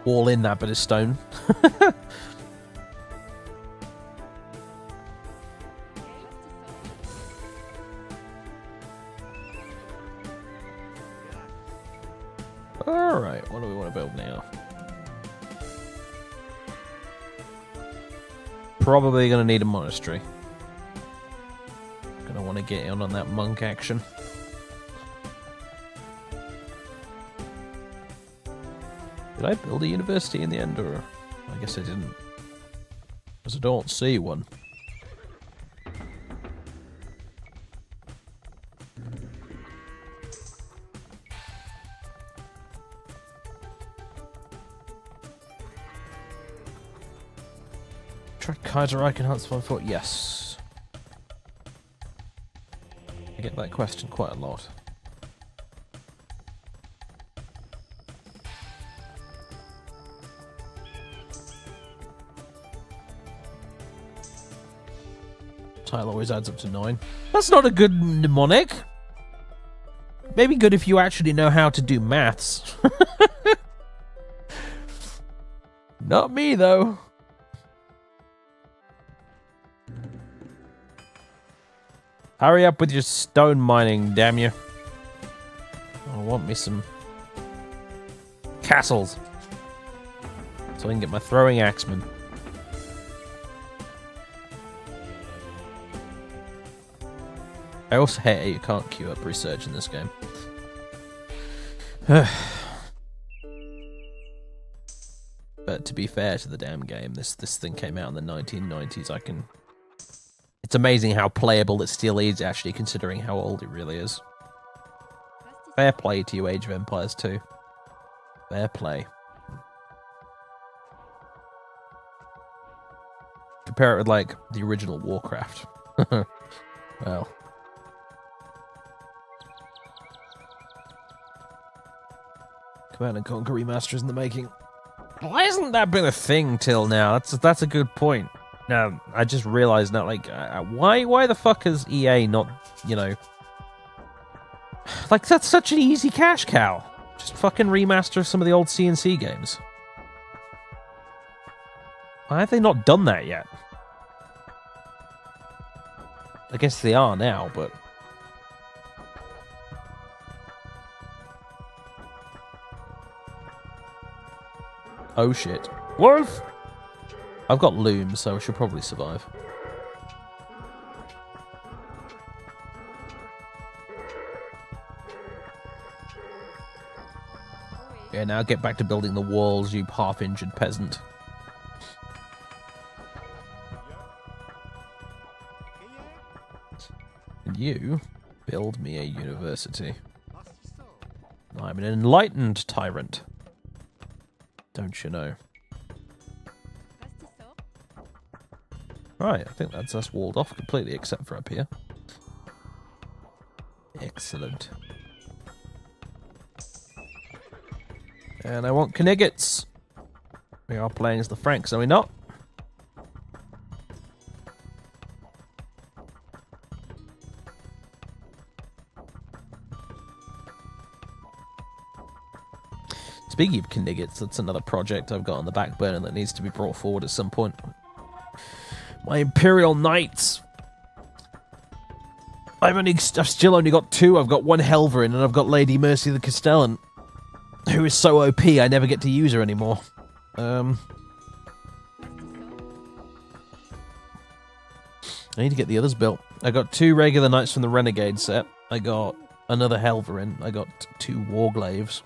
wall in that bit of stone. Alright, what do we want to build now? probably going to need a monastery. Going to want to get in on that monk action. Did I build a university in the end, or I guess I didn't? Because I don't see one. Kaiser I can hunt for foot. Yes. I get that question quite a lot. Tile always adds up to 9. That's not a good mnemonic. Maybe good if you actually know how to do maths. Not me, though. Hurry up with your stone mining, damn you. I want me some castles. So I can get my throwing axeman. I also hate you can't queue up research in this game. But to be fair to the damn game, this thing came out in the 1990s. It's amazing how playable it still is, actually, considering how old it really is. Fair play to you, Age of Empires 2. Fair play. Compare it with, like, the original Warcraft. Well. Command and Conquer Remaster is in the making. Why hasn't that been a thing till now? That's a good point. Now, I just realized now, like, why the fuck has EA not, you know... Like, that's such an easy cash cow. Just fucking remaster some of the old CNC games. Why have they not done that yet? I guess they are now, but... Oh shit. Wolf! I've got looms, so I should probably survive. Yeah, now get back to building the walls, you half-injured peasant. And you build me a university. I'm an enlightened tyrant. Don't you know? Right, I think that's us walled off completely, except for up here. Excellent. And I want Kniggets. We are playing as the Franks, are we not? Speaking of Kniggets, that's another project I've got on the back burner that needs to be brought forward at some point. My Imperial Knights. I've still only got 2. I've got one Helverin and I've got Lady Mercy the Castellan, who is so OP I never get to use her anymore. I need to get the others built. I got 2 regular knights from the Renegade set. I got another Helverin. I got 2 Warglaves.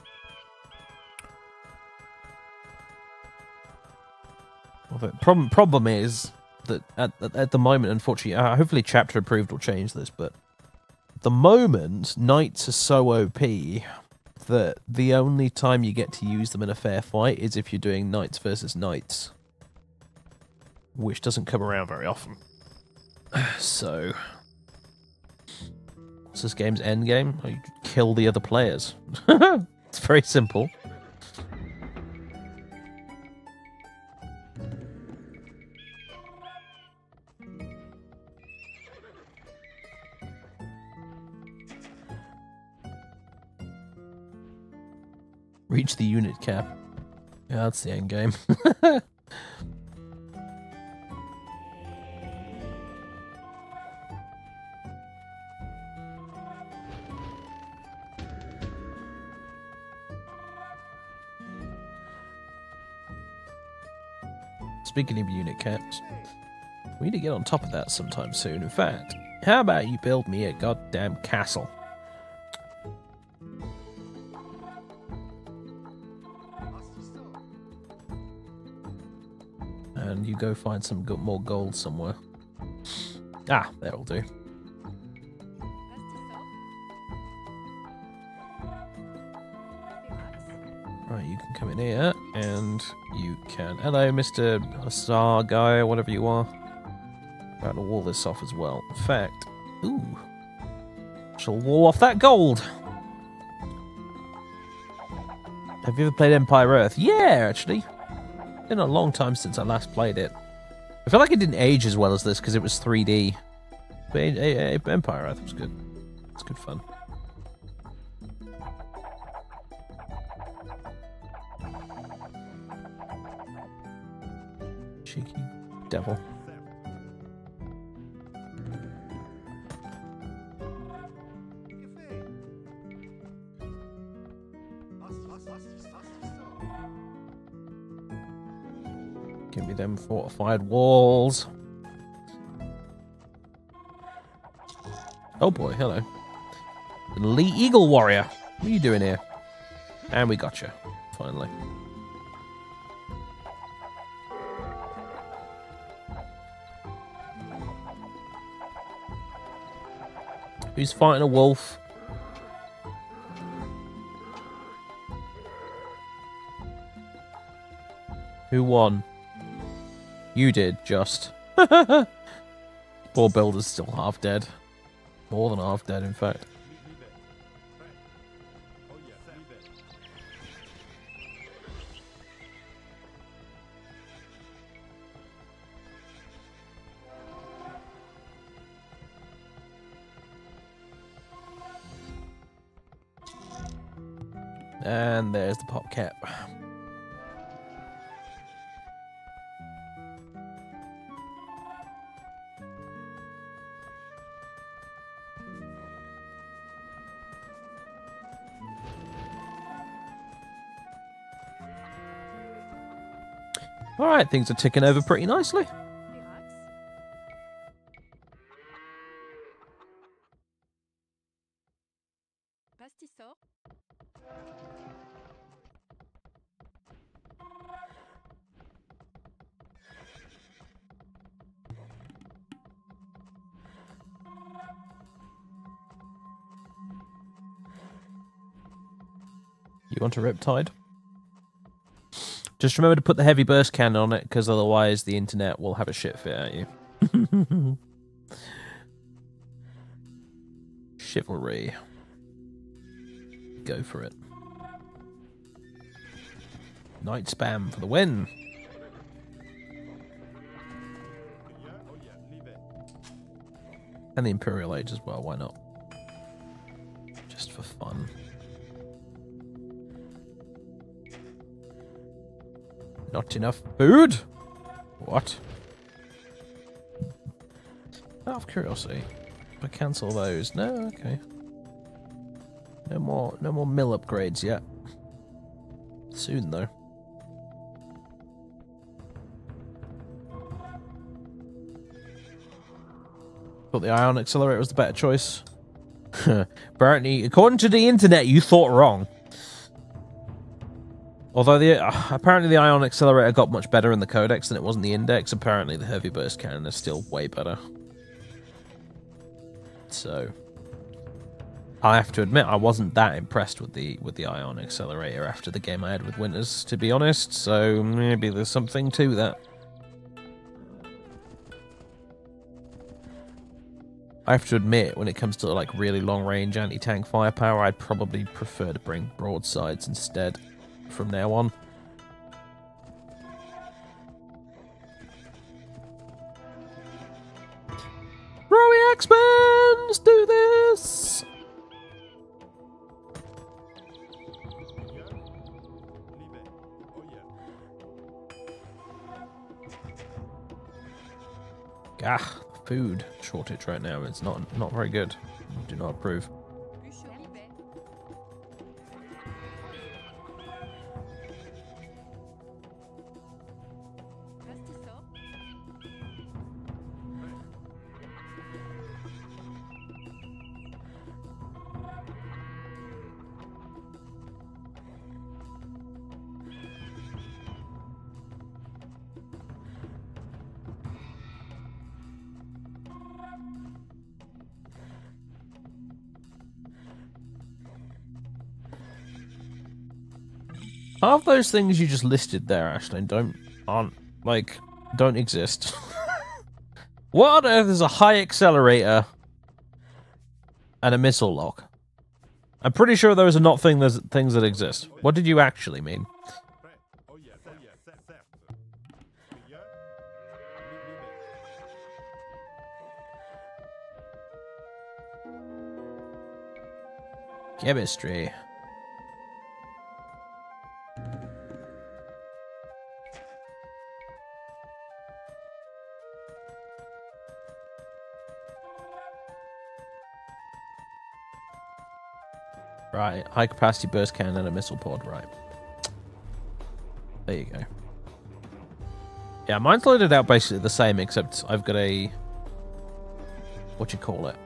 Well, the problem is that at the moment, unfortunately, hopefully chapter approved will change this, but at the moment, knights are so OP that the only time you get to use them in a fair fight is if you're doing knights versus knights, which doesn't come around very often. So, what's this game's end game? You kill the other players. It's very simple. Reach the unit cap. Yeah, that's the end game. Speaking of unit caps, We need to get on top of that sometime soon. In fact, how about you build me a goddamn castle? And you go find some more gold somewhere. Ah, that'll do. Right, you can come in here, and you can... Hello, Mr. Hussar guy, or whatever you are. I'm going to wall this off as well. In fact, ooh. Shall wall off that gold. Have you ever played Empire Earth? Yeah, actually. Been a long time since I last played it. I feel like it didn't age as well as this because it was 3D. But Empire Earth was good. It's good fun. Cheeky devil. Give me them fortified walls. Oh boy, hello. An elite eagle warrior. What are you doing here? And we got you, finally. Who's fighting a wolf? Who won? You did, just. Poor builder's still half dead. More than half dead, in fact. And there's the pop cap. Alright, things are ticking over pretty nicely. You want a Riptide? Just remember to put the heavy burst cannon on it, because otherwise the internet will have a shit fit at you. Chivalry. Go for it. Night spam for the win. And the Imperial Age as well, why not? Just for fun. Not enough food? What? Out of curiosity, if I cancel those, no, okay. No more mill upgrades yet. Soon though. Thought the ion accelerator was the better choice. Apparently, according to the internet, you thought wrong. Although apparently the ion accelerator got much better in the codex than it was in the index, apparently the heavy burst cannon is still way better. So I have to admit I wasn't that impressed with the ion accelerator after the game I had with Winters, to be honest. So maybe there's something to that. I have to admit, when it comes to like really long range anti-tank firepower, I'd probably prefer to bring broadsides instead. From now on. Rowie X-Men! Let's do this! Ah, food shortage right now. It's not very good. I do not approve. Half those things you just listed there, Ashley, don't exist. What on earth is a high accelerator and a missile lock? I'm pretty sure those are not things that exist. What did you actually mean? Chemistry. Right, high capacity burst cannon and a missile pod, right. There you go. Yeah, mine's loaded out basically the same, except I've got a... what you call it?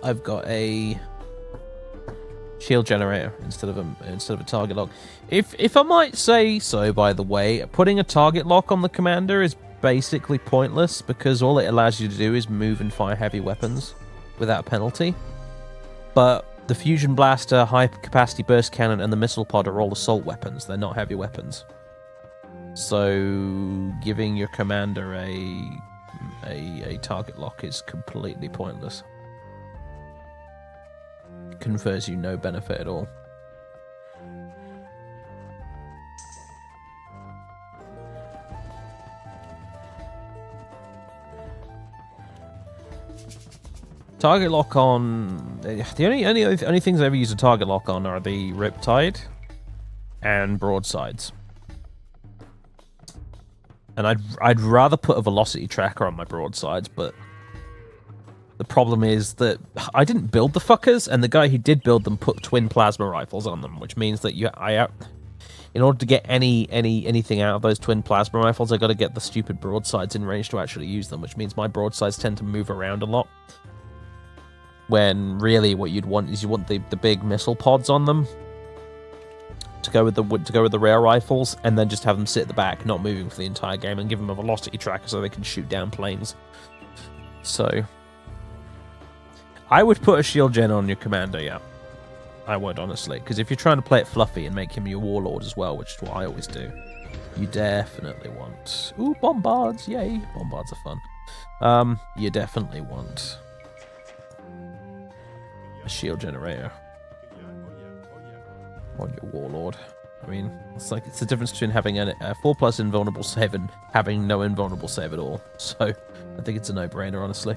I've got a shield generator instead of a target lock. If I might say so, by the way, putting a target lock on the commander is basically pointless because all it allows you to do is move and fire heavy weapons without penalty. But the fusion blaster, high capacity burst cannon, and the missile pod are all assault weapons. They're not heavy weapons. So giving your commander a target lock is completely pointless. It confers you no benefit at all. Target lock on... the only things I ever use a target lock on are the Riptide and broadsides. And I'd rather put a velocity tracker on my broadsides, but the problem is that I didn't build the fuckers, and the guy who did build them put twin plasma rifles on them, which means that in order to get anything out of those twin plasma rifles, I got to get the stupid broadsides in range to actually use them, which means my broadsides tend to move around a lot. When really what you'd want is the big missile pods on them to go with the rail rifles, and then just have them sit at the back, not moving for the entire game, and give them a velocity tracker so they can shoot down planes. So I would put a shield gen on your commander, yeah. I would, honestly, because if you're trying to play it fluffy and make him your warlord as well, which is what I always do, you definitely want... Ooh, bombards, yay, bombards are fun. You definitely want a shield generator on your warlord. I mean, it's the difference between having a 4+ invulnerable save and having no invulnerable save at all. So I think it's a no-brainer, honestly.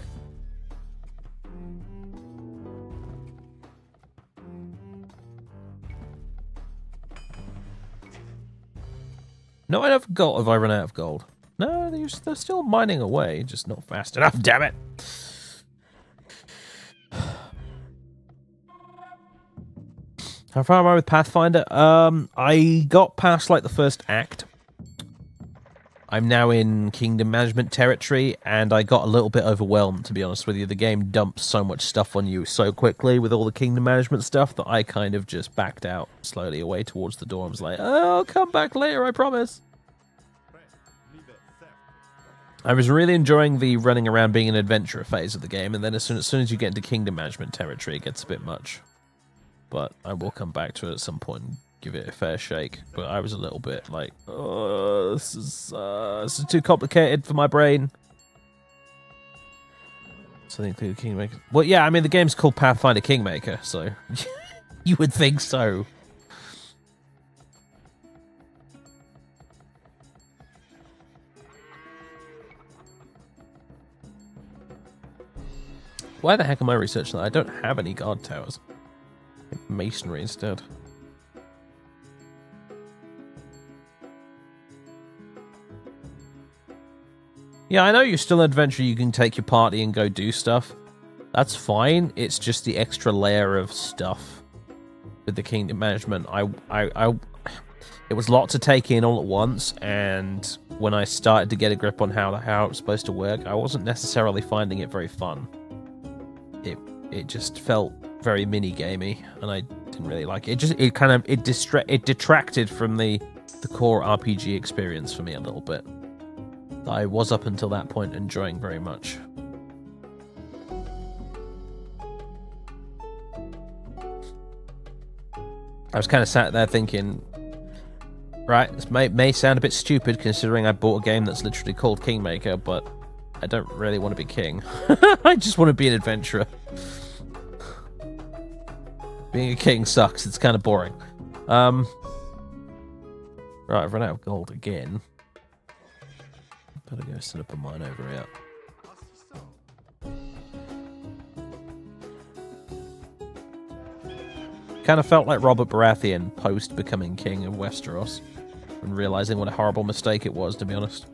No, I have gold. Have I run out of gold? No, they're still mining away, just not fast enough. Damn it! How far am I with Pathfinder? I got past like the first act. I'm now in kingdom management territory, and I got a little bit overwhelmed, to be honest with you. The game dumps so much stuff on you so quickly with all the kingdom management stuff that I kind of just backed out slowly away towards the door. I was like, oh, I'll come back later, I promise. I was really enjoying the running around being an adventurer phase of the game, and then as soon as you get into kingdom management territory, it gets a bit much. But I will come back to it at some point and give it a fair shake. But I was a little bit like, oh, this is too complicated for my brain. So I think Kingmaker. Well, yeah, I mean the game's called Pathfinder Kingmaker, so you would think so. Why the heck am I researching that? I don't have any guard towers. Masonry instead. Yeah, I know you're still an adventurer. You can take your party and go do stuff. That's fine. It's just the extra layer of stuff with the kingdom management. It was a lot to take in all at once, and when I started to get a grip on how it was supposed to work, I wasn't necessarily finding it very fun. It just felt very mini-gamey, and I didn't really like it. It detracted from the core RPG experience for me a little bit. That I was up until that point enjoying very much. I was kind of sat there thinking, right, this may sound a bit stupid considering I bought a game that's literally called Kingmaker, but I don't really want to be king. I just want to be an adventurer. Being a king sucks. It's kind of boring. Right, I've run out of gold again. Better go set up a mine over here. Kind of felt like Robert Baratheon post becoming king of Westeros and realizing what a horrible mistake it was, to be honest.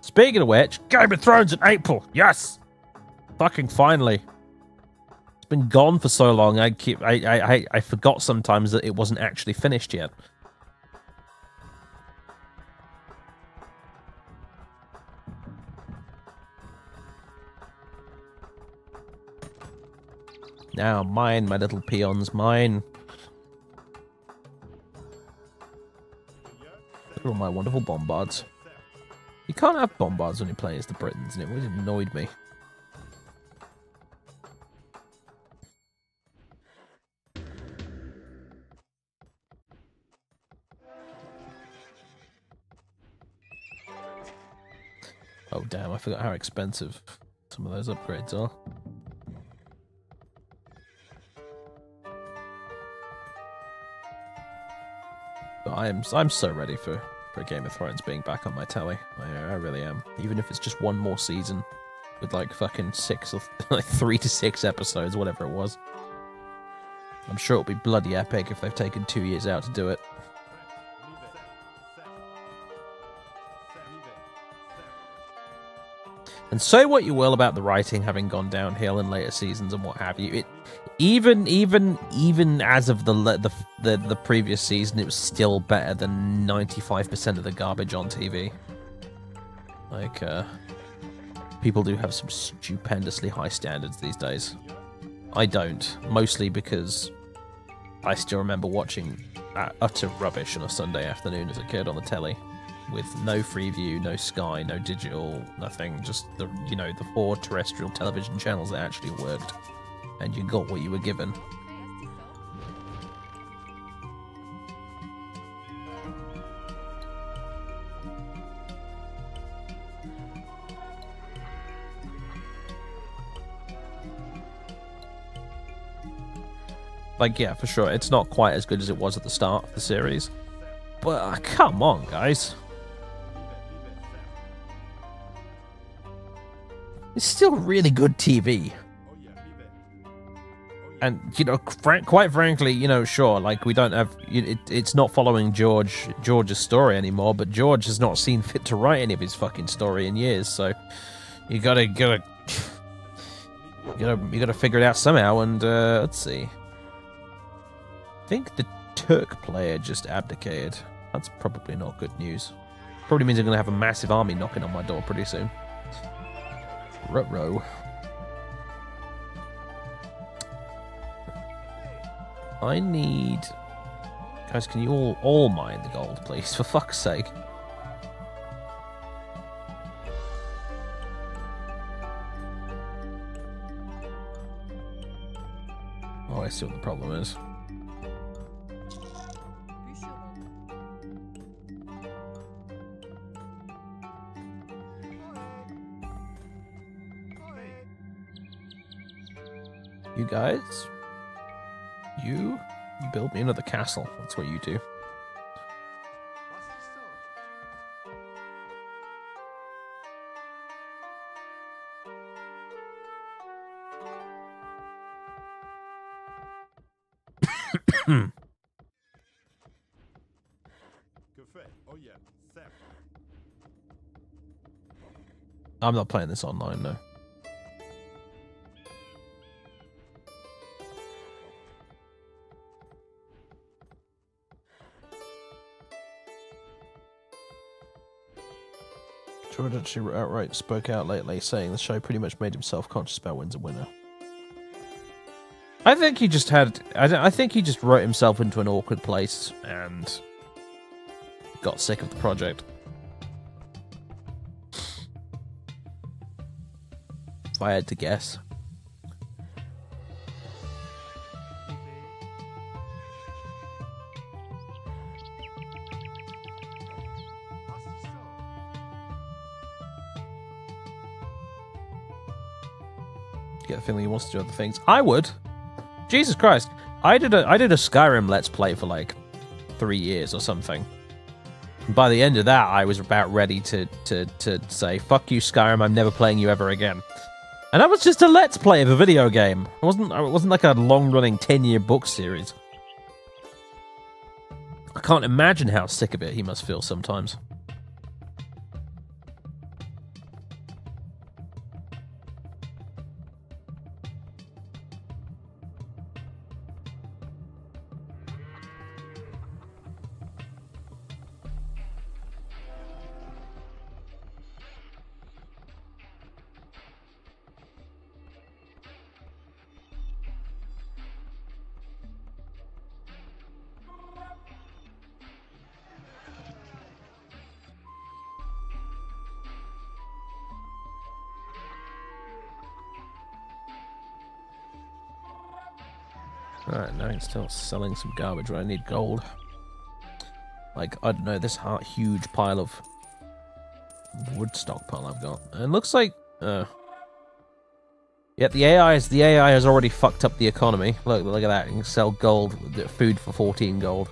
Speaking of which, Game of Thrones in April. Yes, fucking finally. It's been gone for so long. I forgot sometimes that it wasn't actually finished yet. Now, mine, my little peons, mine. Look at all my wonderful bombards. You can't have bombards when you're playing as the Britons, and it really annoyed me. Oh damn, I forgot how expensive some of those upgrades are. But I'm so ready for Game of Thrones being back on my telly. I really am. Even if it's just one more season with like fucking 6 or like 3 to 6 episodes, whatever it was. I'm sure it'll be bloody epic if they've taken 2 years out to do it. And say what you will about the writing having gone downhill in later seasons and what have you, even as of the previous season, it was still better than 95% of the garbage on TV. Like, people do have some stupendously high standards these days. I don't, mostly because I still remember watching utter rubbish on a Sunday afternoon as a kid on the telly. With no Freeview, no Sky, no digital, nothing, just the 4 terrestrial television channels that actually worked, and you got what you were given. Like, yeah, for sure, it's not quite as good as it was at the start of the series, but come on, guys. It's still really good TV. And, quite frankly, sure, like, we don't have... it's not following George's story anymore, but George has not seen fit to write any of his fucking story in years, so you gotta figure it out somehow, and, let's see. I think the Turk player just abdicated. That's probably not good news. Probably means I'm gonna have a massive army knocking on my door pretty soon. Ruh-roh. I need... Guys, can you all mine the gold, please? For fuck's sake. Oh, I see what the problem is. You guys, you build me another castle. That's what you do. I'm not playing this online, no. George actually outright spoke out lately, saying the show pretty much made him self-conscious about when's a winner. I think he just had... I think he just wrote himself into an awkward place and got sick of the project. if I had to guess. Get the feeling he wants to do other things. I would. Jesus Christ. I did a Skyrim Let's Play for like 3 years or something. And by the end of that, I was about ready to say, fuck you, Skyrim, I'm never playing you ever again. And that was just a Let's Play of a video game. It wasn't like a long-running 10-year book series. I can't imagine how sick of it he must feel sometimes. Alright, now he's still selling some garbage where I need gold. Like, I don't know, this huge pile of wood stockpile I've got. And it looks like... yeah, the AI has already fucked up the economy. Look at that, you can sell gold, food for 14 gold.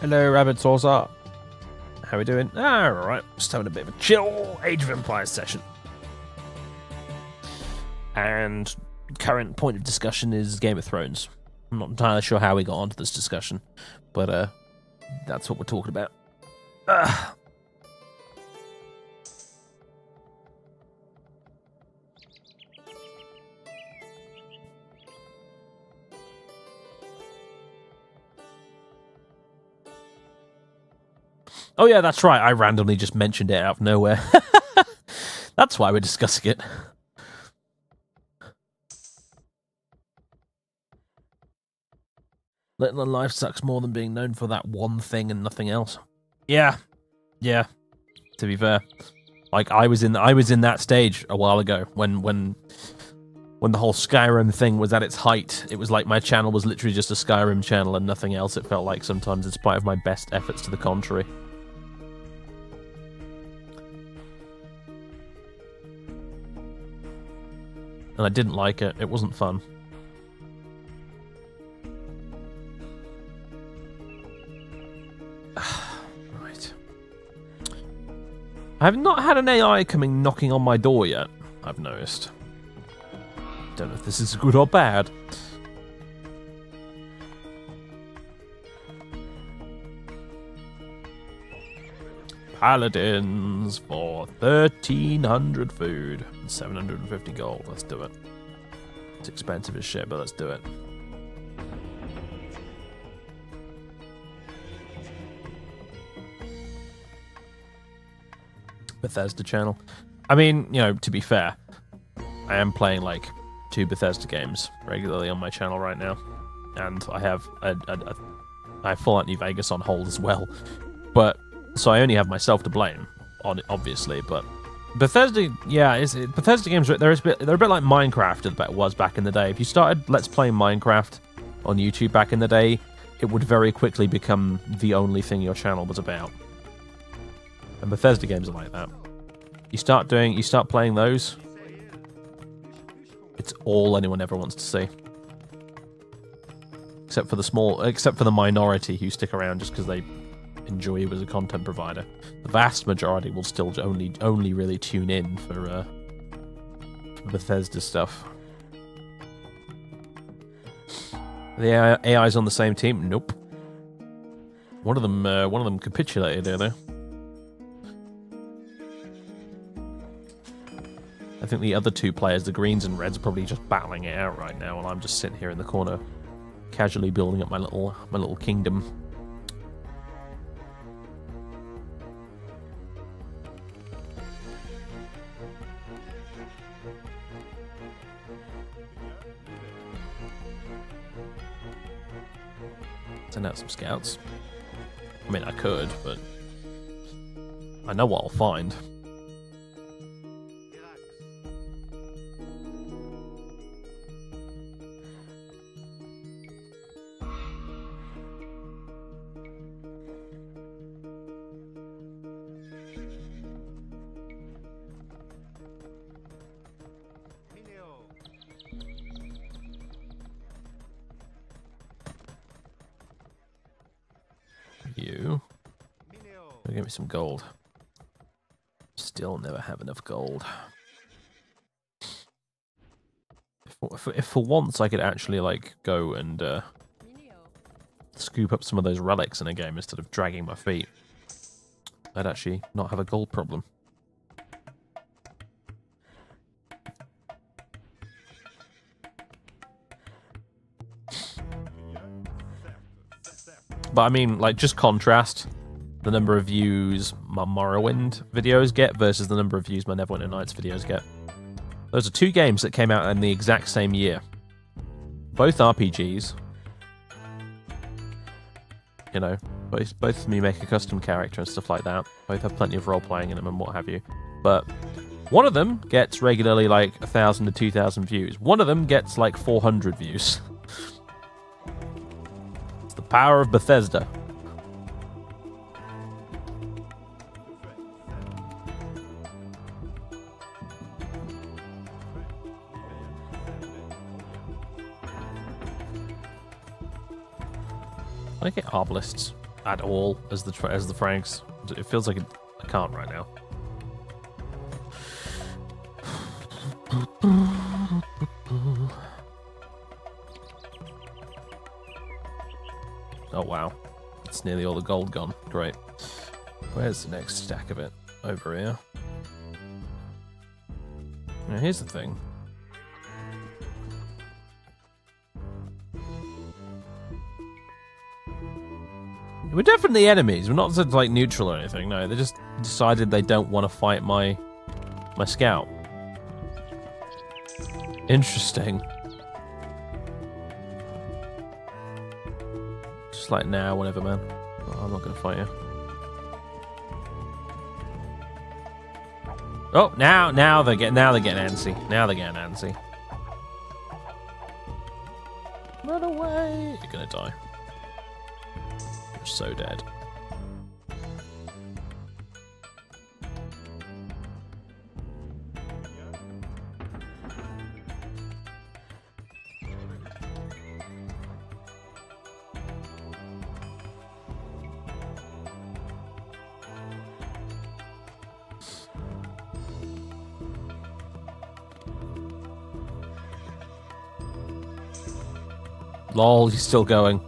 Hello, Rabbit Saucer. How we doing? Alright, just having a bit of a chill Age of Empires session. And current point of discussion is Game of Thrones. I'm not entirely sure how we got onto this discussion, but that's what we're talking about. Oh yeah, that's right, I randomly just mentioned it out of nowhere. That's why we're discussing it. Letting on life sucks more than being known for that one thing and nothing else. Yeah. To be fair. Like, I was in that stage a while ago when the whole Skyrim thing was at its height. It was like my channel was literally just a Skyrim channel and nothing else, it felt like sometimes, in spite of my best efforts to the contrary. And I didn't like it. It wasn't fun. Right. I have not had an AI coming knocking on my door yet, I've noticed. Don't know if this is good or bad. Paladins for 1,300 food and 750 gold. Let's do it. It's expensive as shit, but let's do it. Bethesda channel. I mean, you know, to be fair, I am playing like 2 Bethesda games regularly on my channel right now, and I have I have Fallout New Vegas on hold as well. But so I only have myself to blame on it, obviously. But Bethesda, yeah, Bethesda games. They're a bit like Minecraft that was back in the day. If you started Let's Play Minecraft on YouTube back in the day, it would very quickly become the only thing your channel was about. And Bethesda games are like that. You start playing those, it's all anyone ever wants to see. Except for the minority who stick around just because they enjoy you as a content provider. The vast majority will still only really tune in for Bethesda stuff. The AI's on the same team? Nope. One of them capitulated earlier. I think the other two players, the greens and reds, are probably just battling it out right now, while I'm just sitting here in the corner, casually building up my little kingdom. Send out some scouts. I mean, I could, but I know what I'll find. You. Give me some gold. Still never have enough gold. If for once I could actually like go and scoop up some of those relics in a game instead of dragging my feet, I'd actually not have a gold problem. But I mean, like, just contrast the number of views my Morrowind videos get versus the number of views my Neverwinter Nights videos get. Those are two games that came out in the exact same year. Both RPGs. You know, both of them you make a custom character and stuff like that. Both have plenty of role-playing in them and what have you. But one of them gets regularly like 1,000 to 2,000 views. One of them gets like 400 views. It's the power of Bethesda. I don't get arbalists at all as the Franks. It feels like I can't right now. Oh wow, it's nearly all the gold gone. Great. Where's the next stack of it? Over here. Now here's the thing. We're definitely enemies. We're not like neutral or anything. No, they just decided they don't want to fight my scout. Interesting. Just like now, whatever, man. Oh, I'm not gonna fight you. Oh, now they're getting antsy. Now they're getting antsy. Run away! You're gonna die. You're so dead. Lol, he's still going.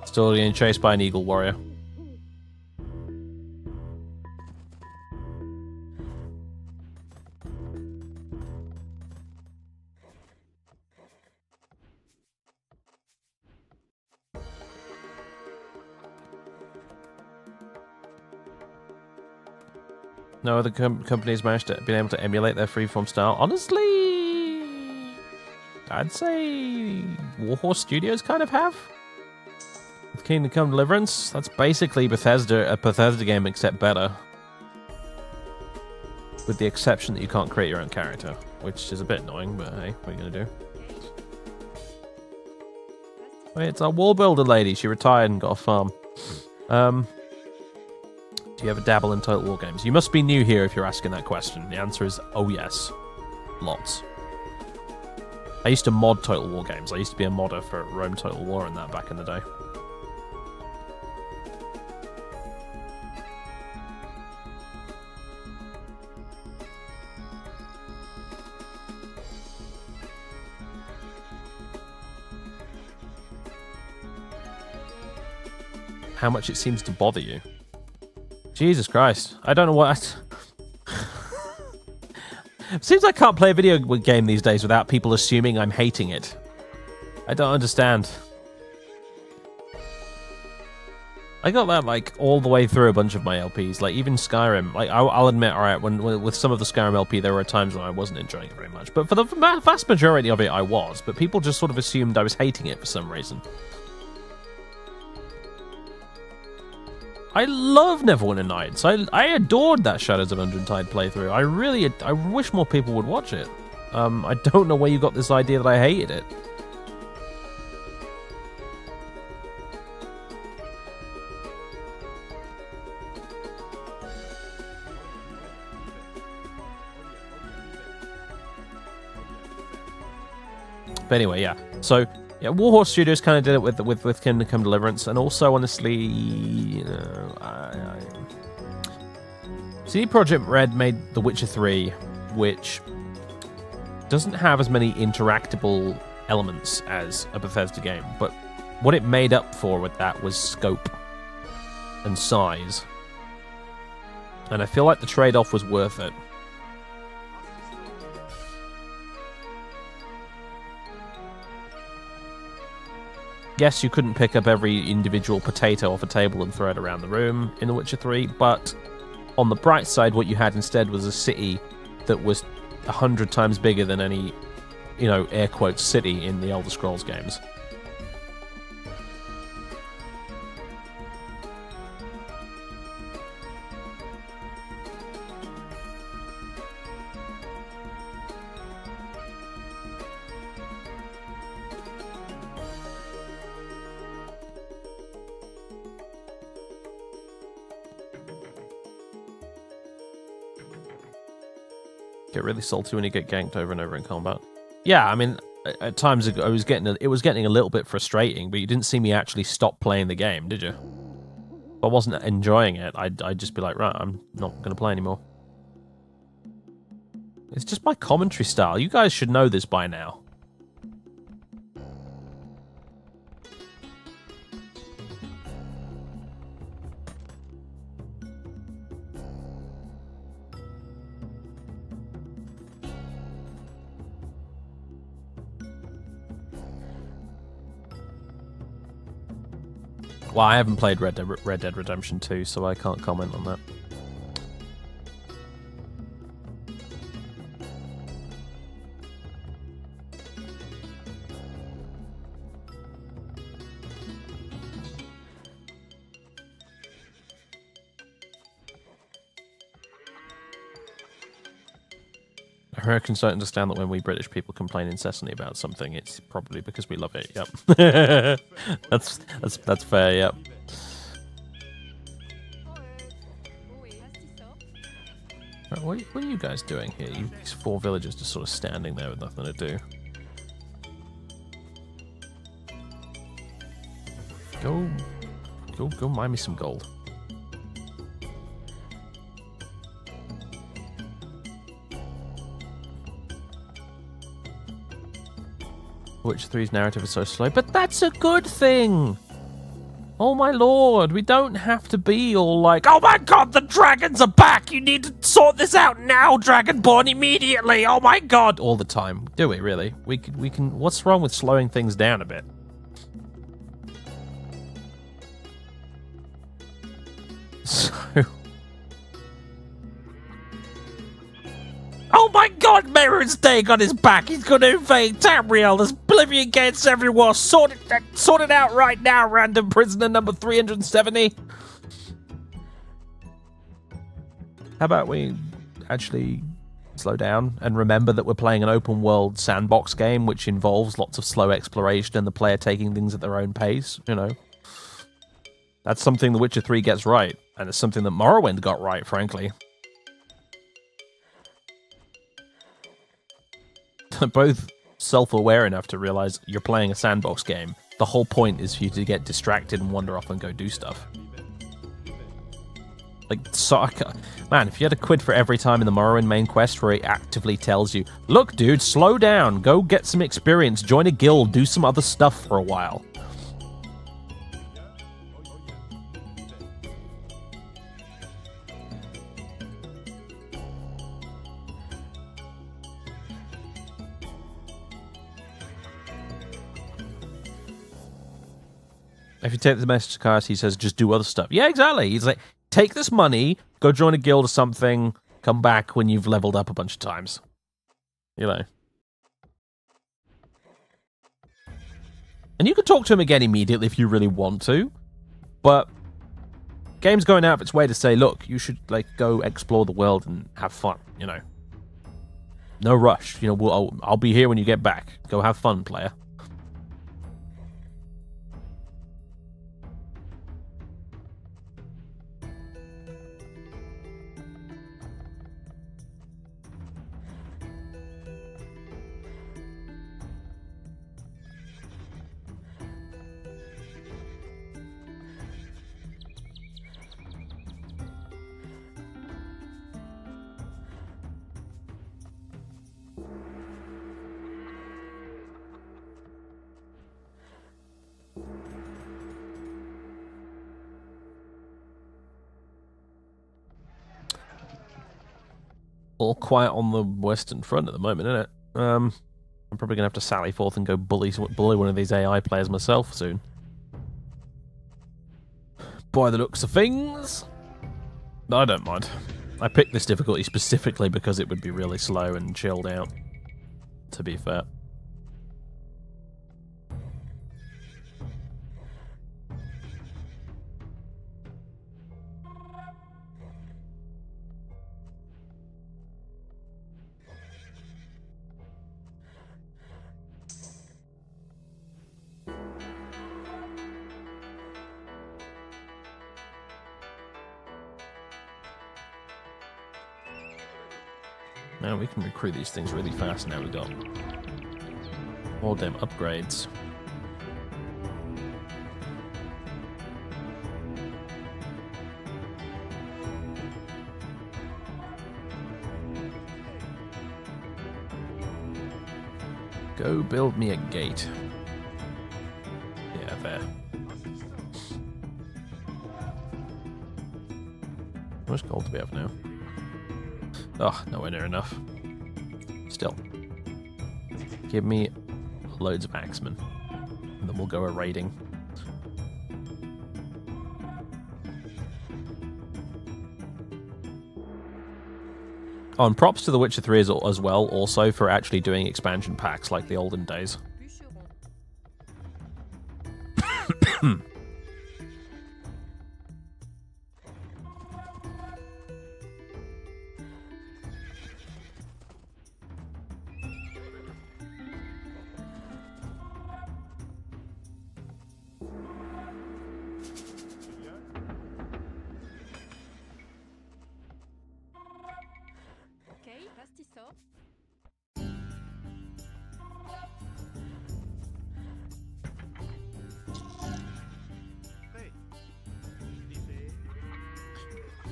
Still getting chased by an eagle warrior. No other companies managed to been able to emulate their freeform style. Honestly, I'd say Warhorse Studios kind of have. With Kingdom Come Deliverance, that's basically a Bethesda game except better. With the exception that you can't create your own character, which is a bit annoying, but hey, what are you gonna do? Wait, it's our wall builder lady. She retired and got a farm. Do you ever dabble in Total War games? You must be new here if you're asking that question. The answer is, oh yes. Lots. I used to mod Total War games. I used to be a modder for Rome Total War and that back in the day. how much it seems to bother you. Jesus Christ. I don't know what... Seems I can't play a video game these days without people assuming I'm hating it. I don't understand. I got that, like, all the way through a bunch of my LPs. Like, even Skyrim. Like, I'll admit, alright, when with some of the Skyrim LP, there were times when I wasn't enjoying it very much. But for the vast majority of it, I was. But people just sort of assumed I was hating it for some reason. I love Neverwinter Nights. I adored that Shadows of Undrentide playthrough. I wish more people would watch it. I don't know where you got this idea that I hated it. But anyway, yeah. So, yeah, Warhorse Studios kind of did it with Kingdom Come Deliverance, and also, honestly, you know, CD Projekt Red made The Witcher 3, which doesn't have as many interactable elements as a Bethesda game, but what it made up for with that was scope and size. And I feel like the trade-off was worth it. Yes, you couldn't pick up every individual potato off a table and throw it around the room in The Witcher 3, but on the bright side, what you had instead was a city that was 100 times bigger than any, you know, air quotes, city in the Elder Scrolls games. Get really salty when you get ganked over and over in combat. Yeah, I mean, at times it was getting a little bit frustrating, but you didn't see me actually stop playing the game, did you? If I wasn't enjoying it, I'd just be like, right, I'm not going to play anymore. It's just my commentary style. You guys should know this by now. Well, I haven't played Red Dead Redemption 2, so I can't comment on that. Americans don't understand that when we British people complain incessantly about something, it's probably because we love it. Yep, that's fair. Yep. Right, what are you guys doing here? These four villagers just sort of standing there with nothing to do. Go, mine me some gold. Witcher 3's narrative is so slow, but that's a good thing! Oh my lord, we don't have to be all like, oh my god, the dragons are back! You need to sort this out now, Dragonborn, immediately! Oh my god! All the time. Do we, really? We can... What's wrong with slowing things down a bit? So... Oh my god, Merrin's staying on his back. He's going to invade Tamriel. There's Oblivion Gates everywhere. Sort it out right now, random prisoner number 370. How about we actually slow down and remember that we're playing an open world sandbox game which involves lots of slow exploration and the player taking things at their own pace, you know. That's something The Witcher 3 gets right, and it's something that Morrowind got right, frankly. Both self-aware enough to realize you're playing a sandbox game. The whole point is for you to get distracted and wander off and go do stuff. Like, man, if you had a quid for every time in the Morrowind main quest where it actively tells you, look, dude, slow down, go get some experience, join a guild, do some other stuff for a while. If you take the message to Cashius, he says, just do other stuff. Yeah, exactly. He's like, take this money, go join a guild or something, come back when you've leveled up a bunch of times. You know. And you can talk to him again immediately if you really want to. But game's going out of its way to say, look, you should like go explore the world and have fun, you know. No rush. You know, I'll be here when you get back. Go have fun, player. All quiet on the Western Front at the moment, isn't it? I'm probably going to have to sally forth and go bully one of these AI players myself soon. By the looks of things, I don't mind. I picked this difficulty specifically because it would be really slow and chilled out, to be fair. Now we can recruit these things really fast now we've got all them upgrades. Go build me a gate. Yeah, there. How much gold do we have now? Oh, nowhere near enough. Still. Give me loads of axemen. And then we'll go a raiding. Oh, and props to The Witcher 3 as well, also, for actually doing expansion packs like the olden days.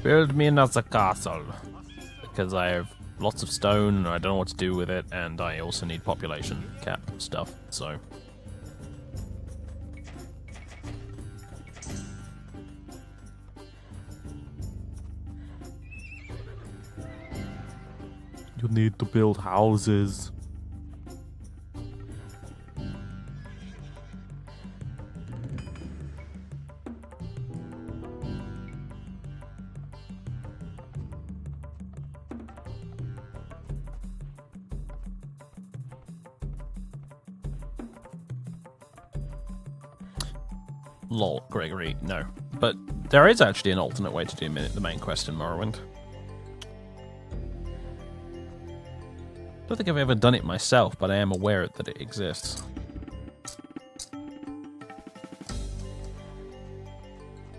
Build me another castle, because I have lots of stone, and I don't know what to do with it, and I also need population cap stuff, so... You need to build houses. Lol, Gregory, no. But there is actually an alternate way to do the main quest in Morrowind. I don't think I've ever done it myself, but I am aware that it exists.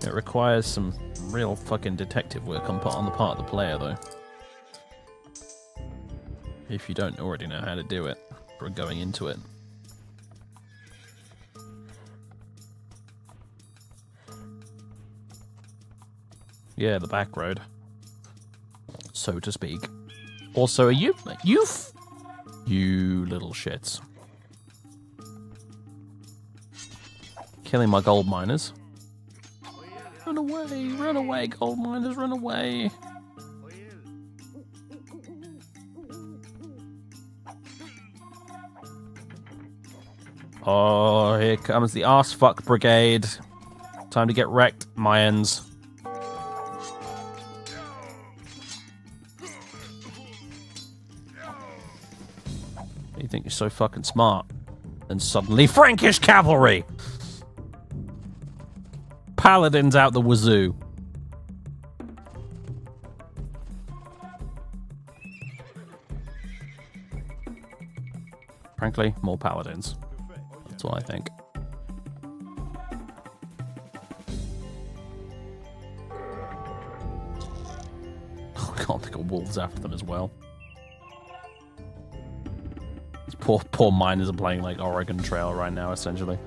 It requires some real fucking detective work on the part of the player, though. If you don't already know how to do it, or going into it. Yeah, the back road, so to speak. Also, are you little shits, killing my gold miners? Run away, gold miners, run away! Oh, here comes the arsefuck brigade. Time to get wrecked, Mayans. You think you're so fucking smart. And suddenly, Frankish cavalry! Paladins out the wazoo. Frankly, more paladins. That's what I think. Oh god, they got wolves after them as well. These poor miners are playing like Oregon Trail right now, essentially.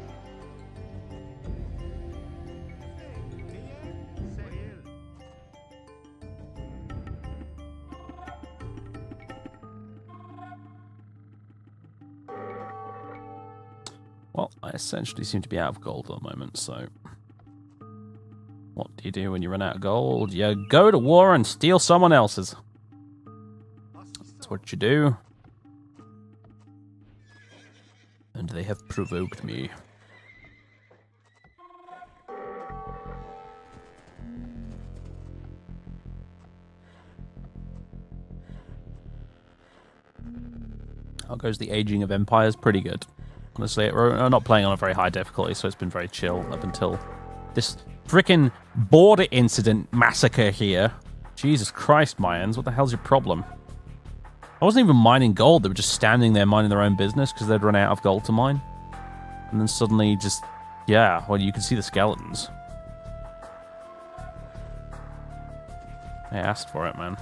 Well, I essentially seem to be out of gold at the moment, so... What do you do when you run out of gold? You go to war and steal someone else's. That's what you do. And they have provoked me. How goes the aging of empires? Pretty good. Honestly, we're not playing on a very high difficulty, so it's been very chill up until this frickin' border incident massacre here. Jesus Christ, Mayans, what the hell's your problem? I wasn't even mining gold, they were just standing there minding their own business because they'd run out of gold to mine. And then suddenly just, yeah, well, you can see the skeletons. I asked for it, man.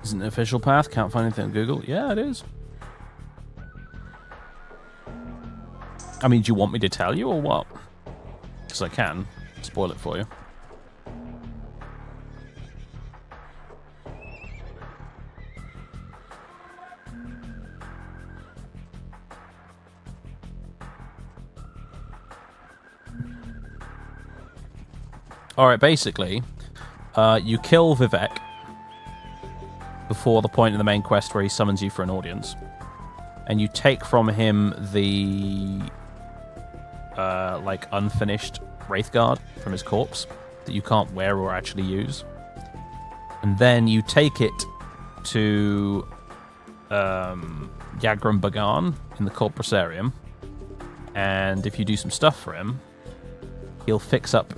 Isn't an official path? Can't find anything on Google? Yeah, it is. I mean, do you want me to tell you or what? Because I can spoil it for you. Alright, basically, you kill Vivek before the point in the main quest where he summons you for an audience. And you take from him the, like, unfinished Wraith Guard from his corpse that you can't wear or actually use. And then you take it to Yagram Bagan in the Corpusarium. And if you do some stuff for him, he'll fix up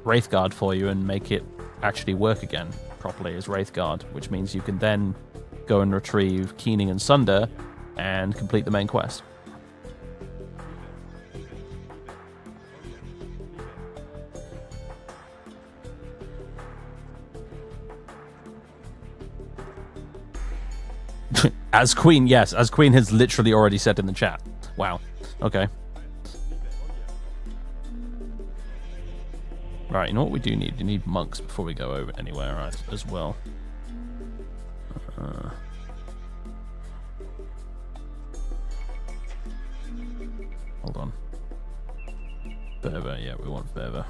Wraith Guard for you and make it actually work again properly as Wraith Guard, which means you can then go and retrieve Keening and Sunder and complete the main quest. As Queen, yes, as Queen has literally already said in the chat. Wow. Okay. Right, you know what we do need? We need monks before we go over anywhere, right, as well. Hold on. Fervor, yeah, we want fervor.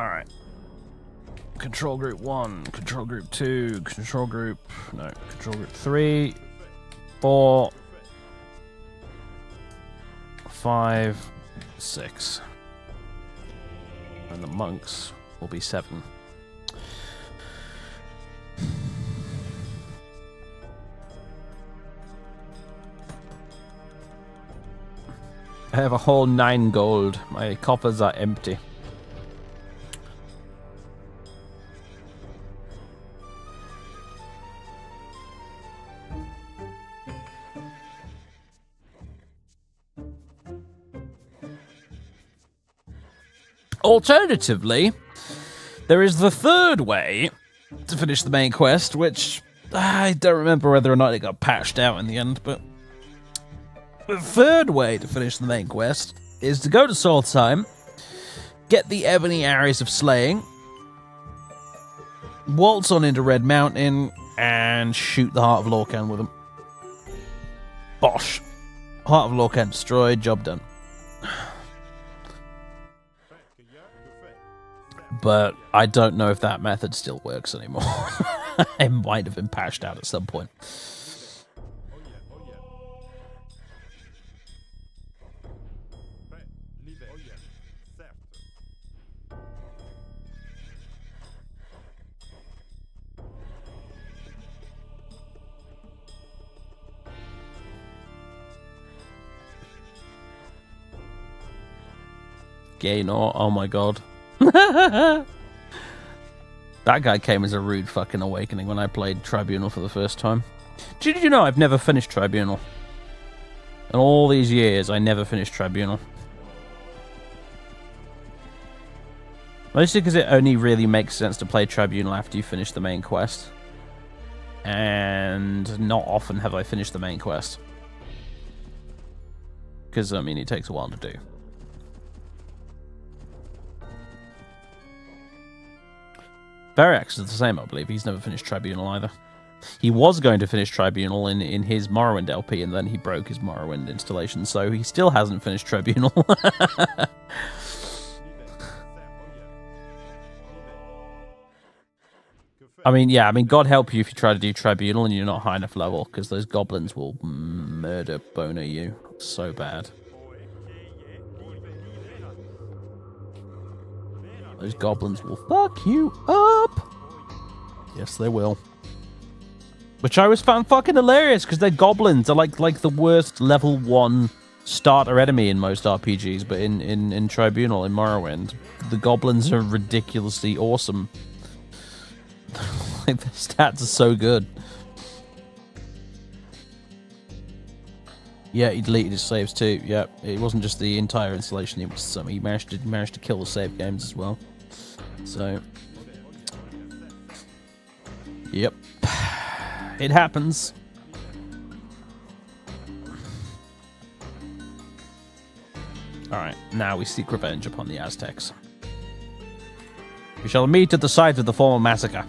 Alright. Control group 1, control group 2, control group 3, 4, 5, 6. And the monks will be 7. I have a whole 9 gold. My coffers are empty. Alternatively, there is the third way to finish the main quest, which I don't remember whether or not it got patched out in the end, but the third way to finish the main quest is to go to Solstheim, get the Ebony Arrows of Slaying, waltz on into Red Mountain, and shoot the Heart of Lorcan with them. Bosh. Heart of Lorcan destroyed, job done. But I don't know if that method still works anymore. It might have been patched out at some point. Gaynor, oh my god. That guy came as a rude fucking awakening when I played Tribunal for the first time. Did you know I've never finished Tribunal? In all these years, I never finished Tribunal. Mostly because it only really makes sense to play Tribunal after you finish the main quest. And not often have I finished the main quest. Because, I mean, it takes a while to do. Variax is the same, I believe. He's never finished Tribunal either. He was going to finish Tribunal in his Morrowind LP, and then he broke his Morrowind installation, so he still hasn't finished Tribunal. I mean, yeah, I mean, God help you if you try to do Tribunal and you're not high enough level, because those goblins will murder boner you so bad. Those goblins will fuck you up. Yes, they will. Which I always found fucking hilarious, because they're goblins. They're like the worst level 1 starter enemy in most RPGs, but in Tribunal, in Morrowind, the goblins are ridiculously awesome. Like, the stats are so good. Yeah, he deleted his saves too. Yeah, it wasn't just the entire installation. It was he managed to kill the save games as well. So, yep, it happens. All right, now we seek revenge upon the Aztecs. We shall meet at the site of the former massacre.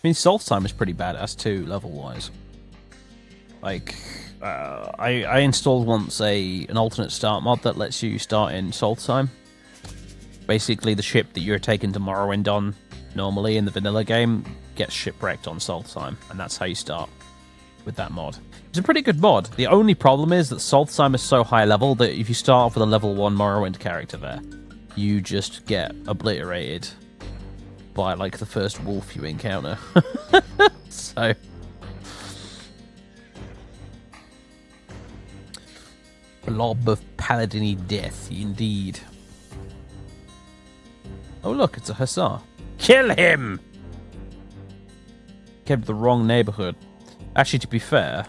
I mean, Solstheim is pretty badass too, level-wise. Like, I installed once an alternate start mod that lets you start in Solstheim. Basically, the ship that you're taking to Morrowind on normally in the vanilla game gets shipwrecked on Solstheim, and that's how you start with that mod. It's a pretty good mod. The only problem is that Solstheim is so high level that if you start off with a level 1 Morrowind character there, you just get obliterated by, like, the first wolf you encounter. So, blob of paladiny death, indeed. Oh look, it's a hussar. Kill him! Came to the wrong neighborhood. Actually, to be fair,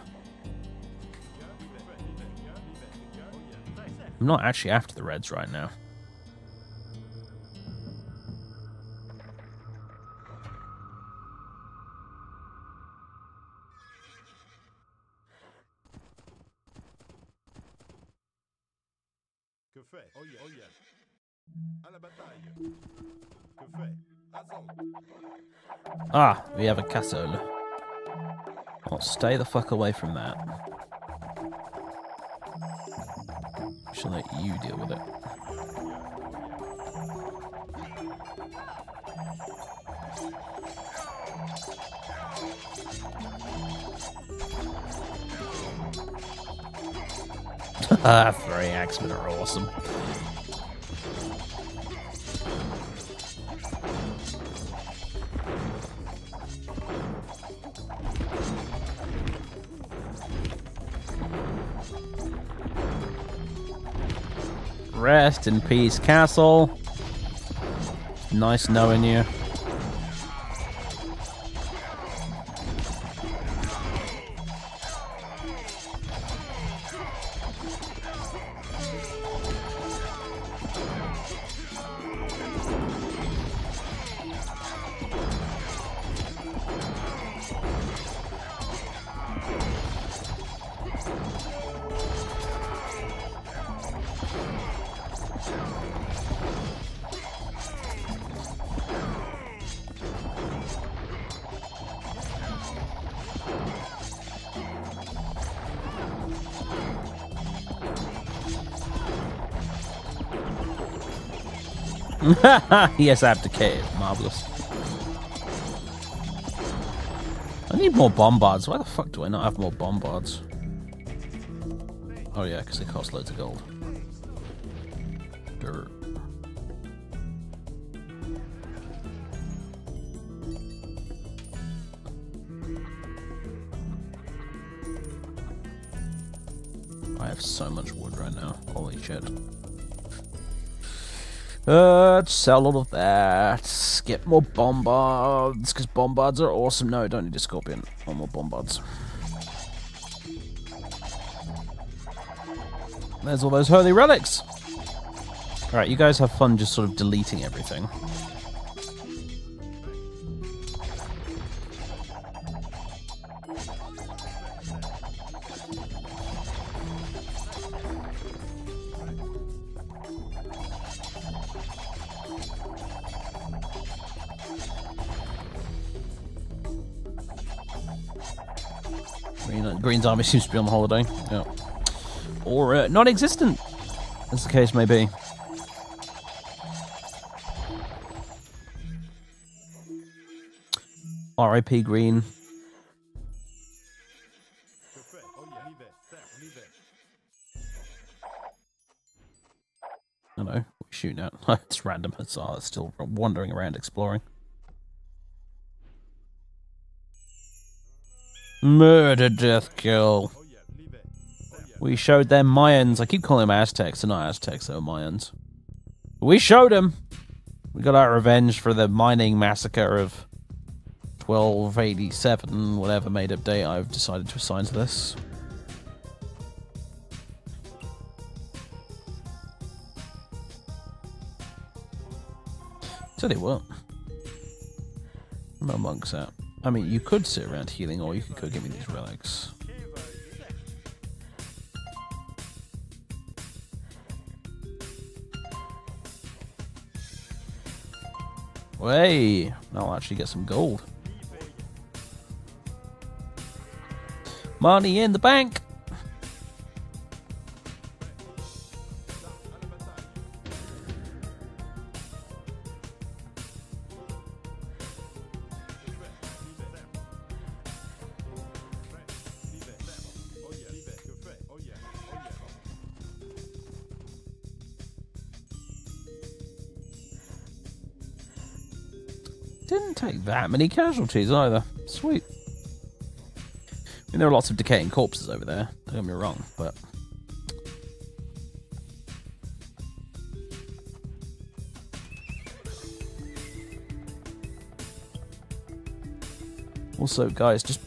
I'm not actually after the Reds right now. Ah, we have a castle. Well, stay the fuck away from that. I shall let you deal with it. Three axemen are awesome. Rest in peace, castle. Nice knowing you. Yes, abdicated. Marvelous. I need more bombards. Why the fuck do I not have more bombards? Oh yeah, because they cost loads of gold. Durr. I have so much wood right now. Holy shit. Sell all of that. Get more bombards, because bombards are awesome. No, I don't need a scorpion. Or more bombards. There's all those holy relics. Alright, you guys have fun just sort of deleting everything. Green's army seems to be on holiday. Yeah. Or non-existent, as the case may be. R.I.P. Green. I know. What are you shooting at? It's random. It's still wandering around exploring. Murder, death, kill. We showed them Mayans. I keep calling them Aztecs. They're not Aztecs, they're Mayans. We showed them. We got our revenge for the mining massacre of 1287, whatever made-up date I've decided to assign to this. So they won't. Where are my monks at? I mean, you could sit around healing, or you could go give me these relics. Hey, I'll actually get some gold. Money in the bank! Didn't take that many casualties either. Sweet. I mean, there are lots of decaying corpses over there, don't get me wrong, but... Also, guys, just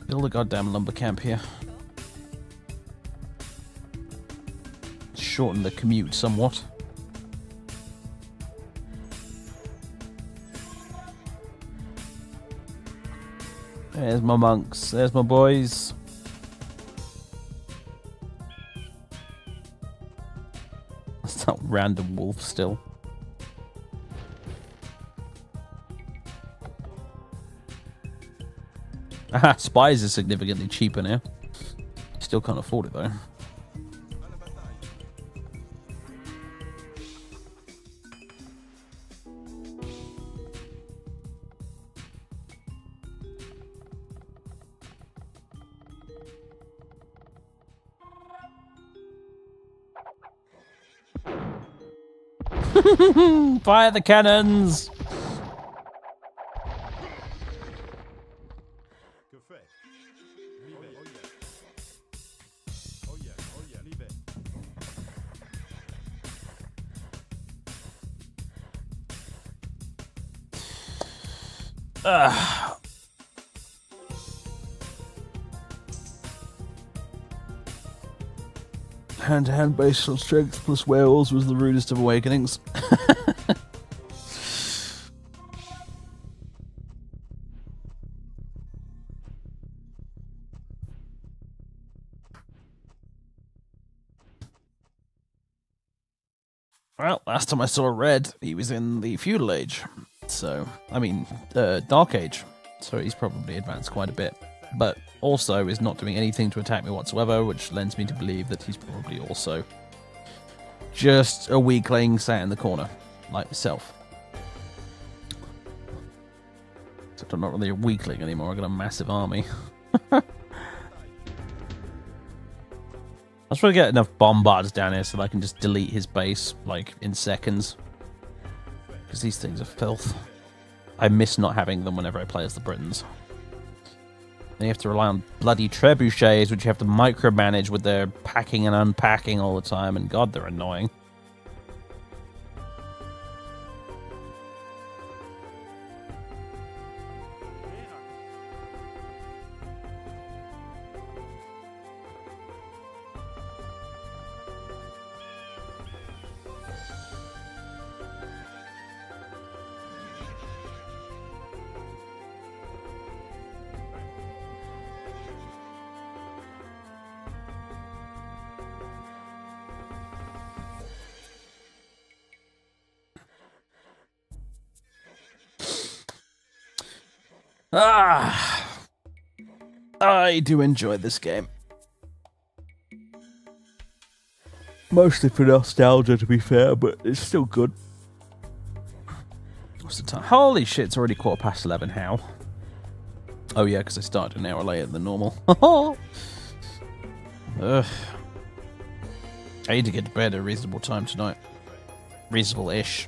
build a goddamn lumber camp here. Shorten the commute somewhat. There's my monks. There's my boys. It's that random wolf still. Aha, spies is significantly cheaper now. Still can't afford it though. Fire the cannons! Hand-to-hand based on strength plus werewolves was the rudest of awakenings. Well, last time I saw Red, he was in the Feudal Age. So, I mean, Dark Age. So he's probably advanced quite a bit. But also is not doing anything to attack me whatsoever, which lends me to believe that he's probably also just a weakling sat in the corner, like myself. Except I'm not really a weakling anymore, I've got a massive army. I just want to get enough bombards down here so that I can just delete his base, like, in seconds. Because these things are filth. I miss not having them whenever I play as the Britons. Then you have to rely on bloody trebuchets, which you have to micromanage with their packing and unpacking all the time, and god, they're annoying. I do enjoy this game. Mostly for nostalgia, to be fair, but it's still good. What's the time? Holy shit, it's already 11:15. How? Oh yeah, because I started an hour later than normal. Ugh. I need to get to bed at a reasonable time tonight. Reasonable-ish.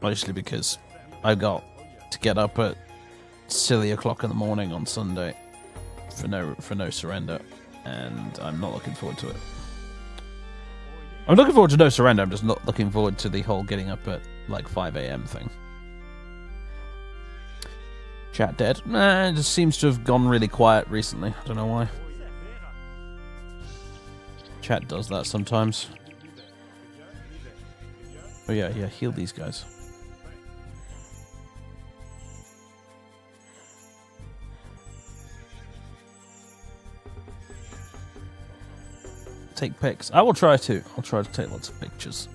Mostly because I got to get up at silly o'clock in the morning on Sunday for no surrender, and I'm not looking forward to it. I'm looking forward to no surrender, I'm just not looking forward to the whole getting up at like 5 AM thing. Chat dead? Nah, it just seems to have gone really quiet recently. I don't know why. Chat does that sometimes. Oh yeah, heal these guys. Take pics. I will try to. I'll try to take lots of pictures.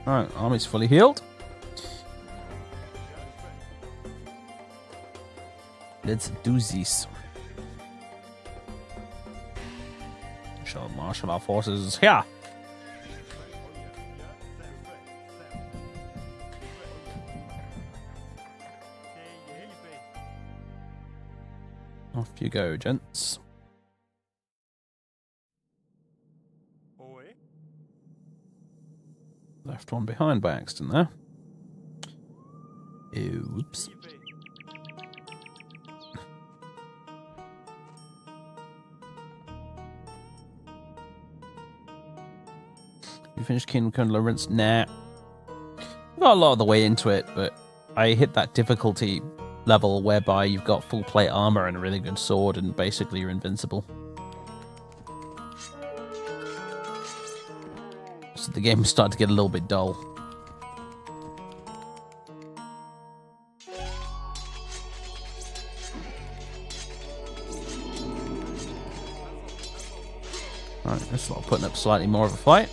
Alright, army's fully healed. Let's do this. Shall marshal our forces here. Off you go, gents. Left one behind by accident there. Oops. You finished Kingdom Come Deliverance? Nah. I got a lot of the way into it, but I hit that difficulty level whereby you've got full plate armor and a really good sword and basically you're invincible. So the game started to get a little bit dull. slightly more of a fight.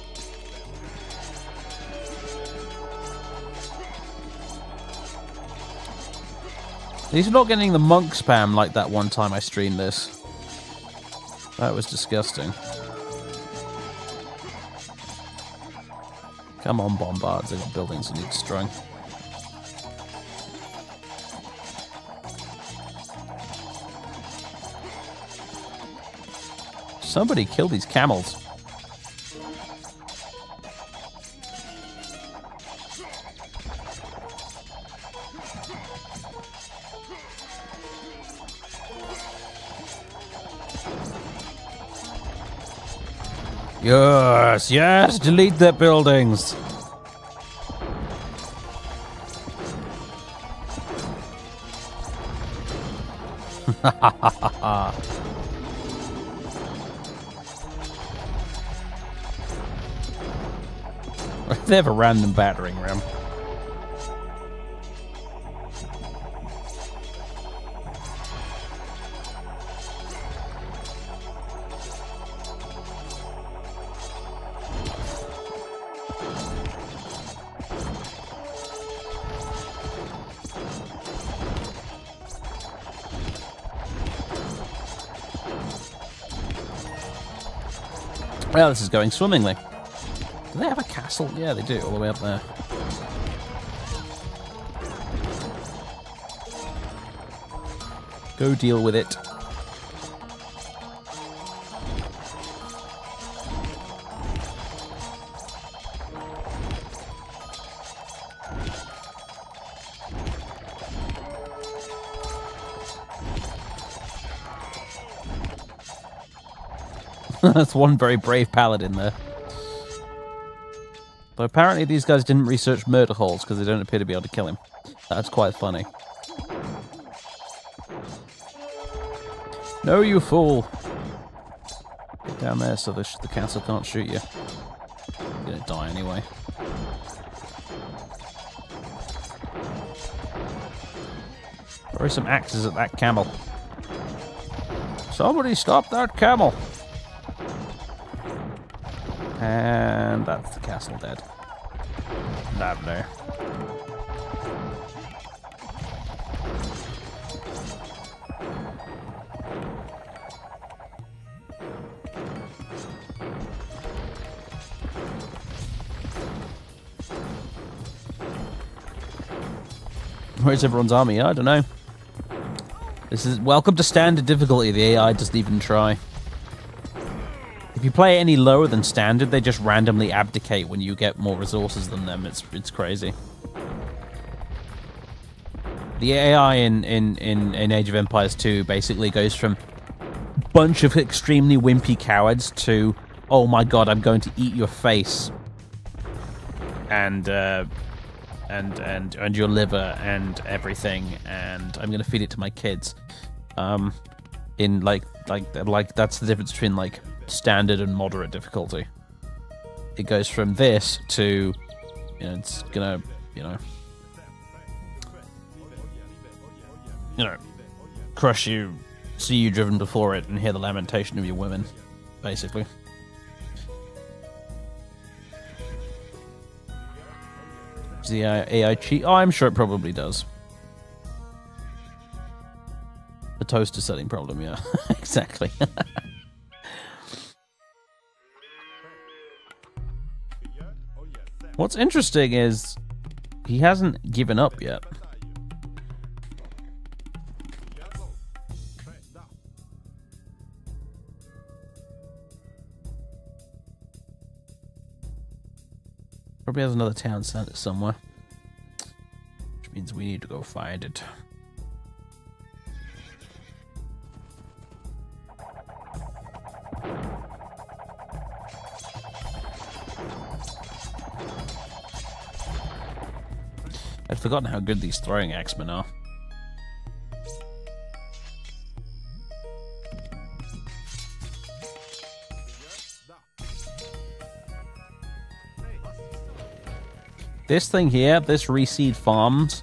At least we're not getting the monk spam like that one time I streamed this. That was disgusting. Come on, bombards. There's buildings that need destroying. Somebody kill these camels. Yes, yes, delete their buildings. They have a random battering ram. Well, this is going swimmingly. Do they have a castle? Yeah, they do, all the way up there. Go deal with it. That's one very brave paladin there. But apparently these guys didn't research murder holes because they don't appear to be able to kill him. That's quite funny. No, you fool! Get down there so the castle can't shoot you. You're gonna die anyway. Throw some axes at that camel. Somebody stop that camel! And that's the castle dead. Lovely. Where's everyone's army? I don't know. This is welcome to standard difficulty. The AI doesn't even try. If you play any lower than standard, they just randomly abdicate when you get more resources than them. It's crazy. The AI in Age of Empires 2 basically goes from a bunch of extremely wimpy cowards to, oh my god, I'm going to eat your face and your liver and everything, and I'm gonna feed it to my kids. In like that's the difference between like standard and moderate difficulty. It goes from this to, you know, it's gonna, you know, crush you, see you driven before it, and hear the lamentation of your women, basically. Does the AI cheat? Oh, I'm sure it probably does. The toaster setting problem, yeah. Exactly. What's interesting is he hasn't given up yet. Probably has another town center somewhere, which means we need to go find it. I'd forgotten how good these throwing axemen are. This thing here, this reseed farms,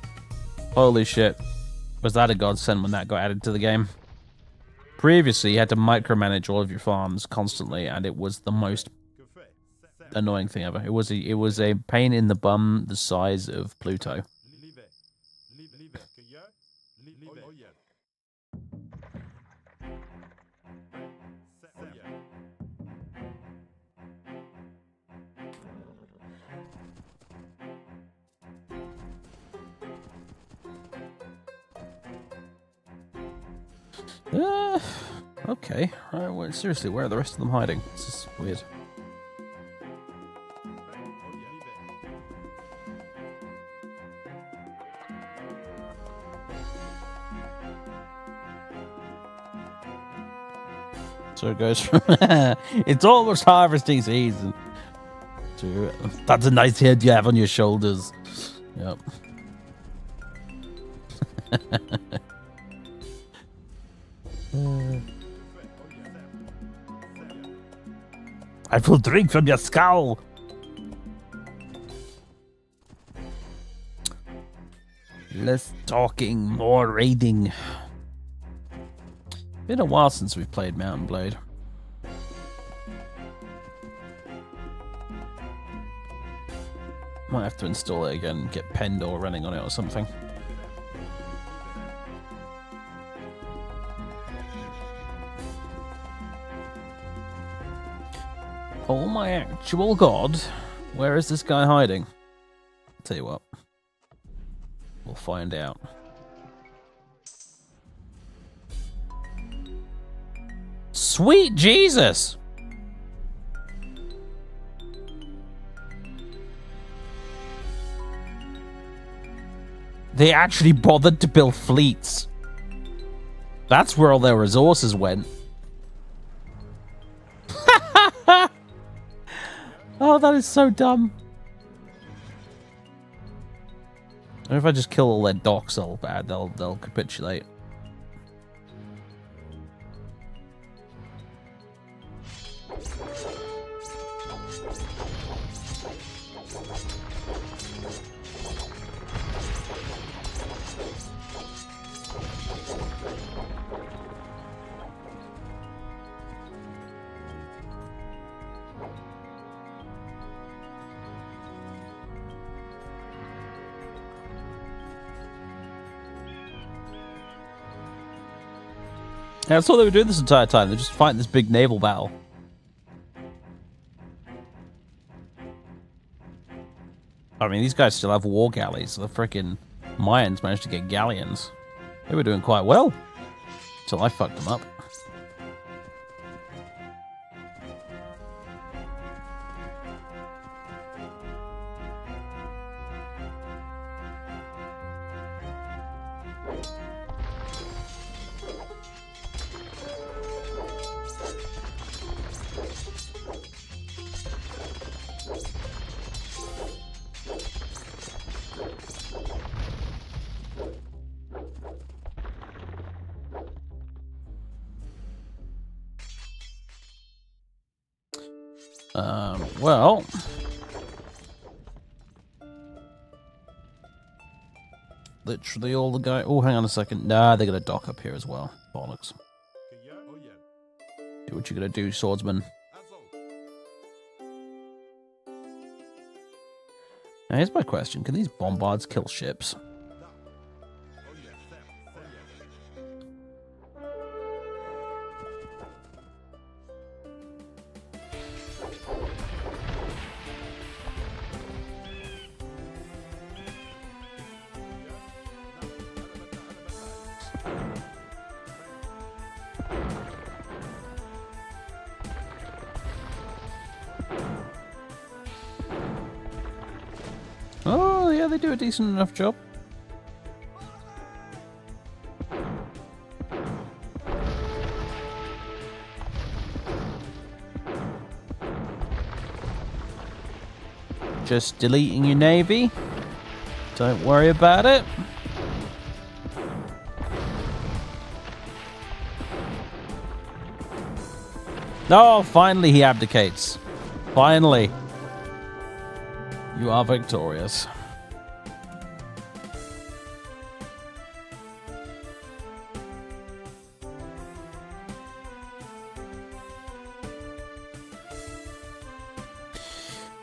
holy shit, was that a godsend when that got added to the game. Previously, you had to micromanage all of your farms constantly, and it was the most annoying thing ever. It was a pain in the bum the size of Pluto. Okay. Alright, well, seriously, where are the rest of them hiding? This is weird. So it goes from it's almost harvesting season to that's a nice head you have on your shoulders. Yep. I will drink from your skull. Less talking, more raiding. Been a while since we've played Mountain Blade. Might have to install it again, get Pendor running on it or something. Oh my actual god, where is this guy hiding? I'll tell you what, we'll find out. Sweet Jesus! They actually bothered to build fleets. That's where all their resources went. Oh, that is so dumb. And if I just kill all their docks, they'll capitulate. Yeah, that's all they were doing this entire time. They're just fighting this big naval battle. I mean, these guys still have war galleys. The frickin' Mayans managed to get galleons. They were doing quite well. Until I fucked them up. Well, literally all the guy. Oh, hang on a second. Nah, they're gonna dock up here as well. Bollocks. Do what you're gonna do, swordsman. Now, here's my question: can these bombards kill ships? Oh, yeah, they do a decent enough job. Just deleting your navy. Don't worry about it. Oh, finally he abdicates. Finally. You are victorious.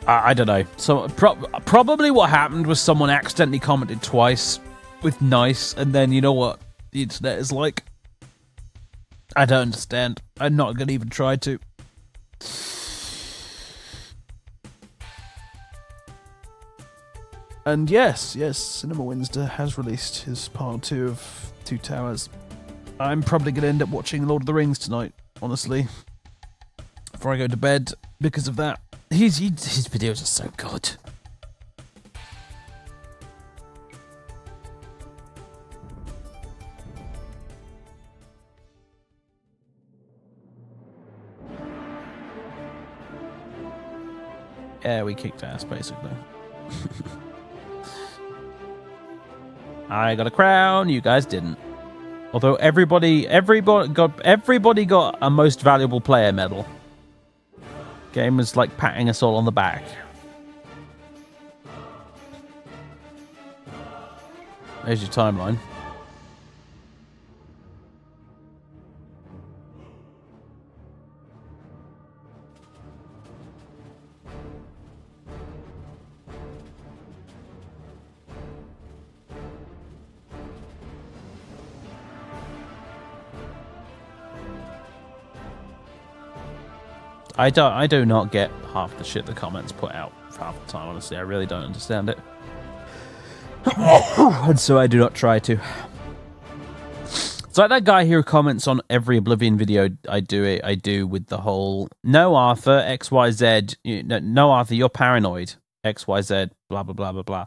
I don't know. So probably what happened was someone accidentally commented twice with nice, and then you know what the internet is like. I don't understand. I'm not going to even try to. And yes, Cinema Winster has released his part 2 of Two Towers. I'm probably going to end up watching Lord of the Rings tonight, honestly, before I go to bed, because of that. His videos are so good. Yeah, we kicked ass, basically. I got a crown, you guys didn't. Although everybody got a most valuable player medal. Game was like patting us all on the back. There's your timeline. I do not get half the shit the comments put out half the time, honestly. I really don't understand it. And so I do not try to. It's like that guy who comments on every Oblivion video I do with the whole, no Arthur, XYZ, no Arthur, you're paranoid, XYZ, blah, blah, blah, blah, blah.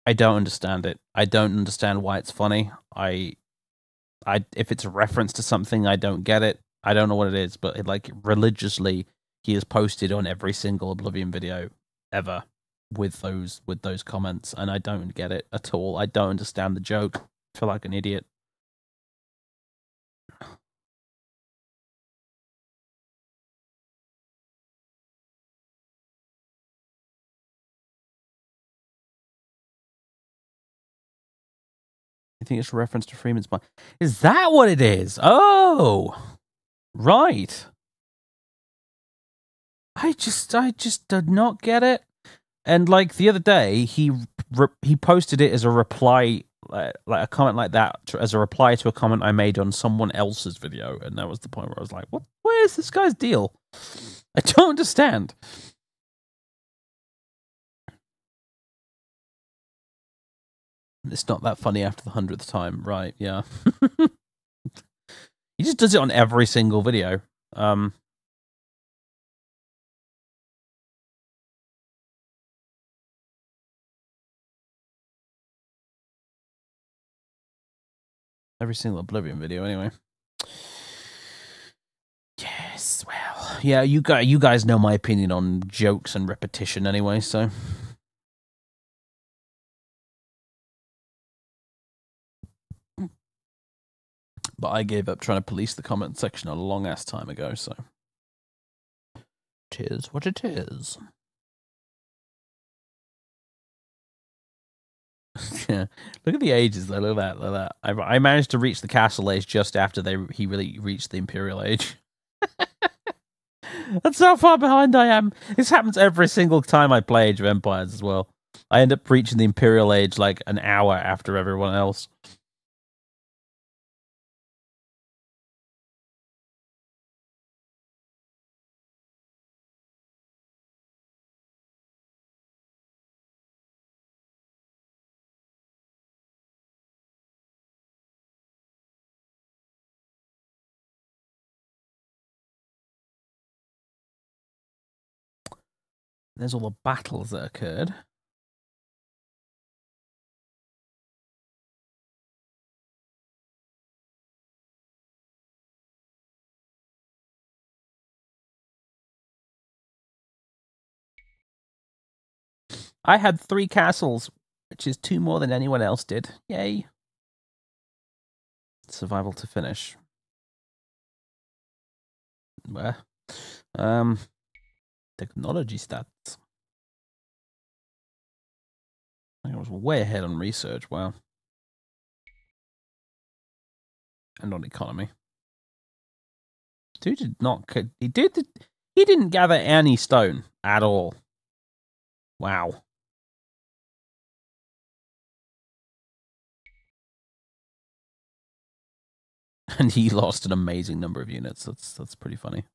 I don't understand it. I don't understand why it's funny. If it's a reference to something, I don't get it. I don't know what it is, but like religiously, he is posted on every single Oblivion video ever with those comments, and I don't get it at all. I don't understand the joke. I feel like an idiot. I think it's a reference to Freeman's mind. Is that what it is? Oh, right. I just did not get it. And like the other day, he posted it as a reply, like a comment like that, as a reply to a comment I made on someone else's video, and that was the point where I was like, "What? Where is this guy's deal? I don't understand." It's not that funny after the 100th time, right? Yeah. He just does it on every single video. Every single Oblivion video, anyway. Yes, well, yeah, you guys know my opinion on jokes and repetition, anyway. So, but I gave up trying to police the comment section a long ass time ago. So, it is what it is. Yeah, look at the ages though. Look at that. I managed to reach the castle age just after he really reached the imperial age. That's how far behind I am. This happens every single time I play Age of Empires as well. I end up reaching the imperial age like an hour after everyone else. There's all the battles that occurred. I had 3 castles, which is 2 more than anyone else did. Yay. Survival to finish. Where? Technology stats. I was way ahead on research, wow. And on economy. Dude did not... He didn't gather any stone at all. Wow. And he lost an amazing number of units. That's pretty funny.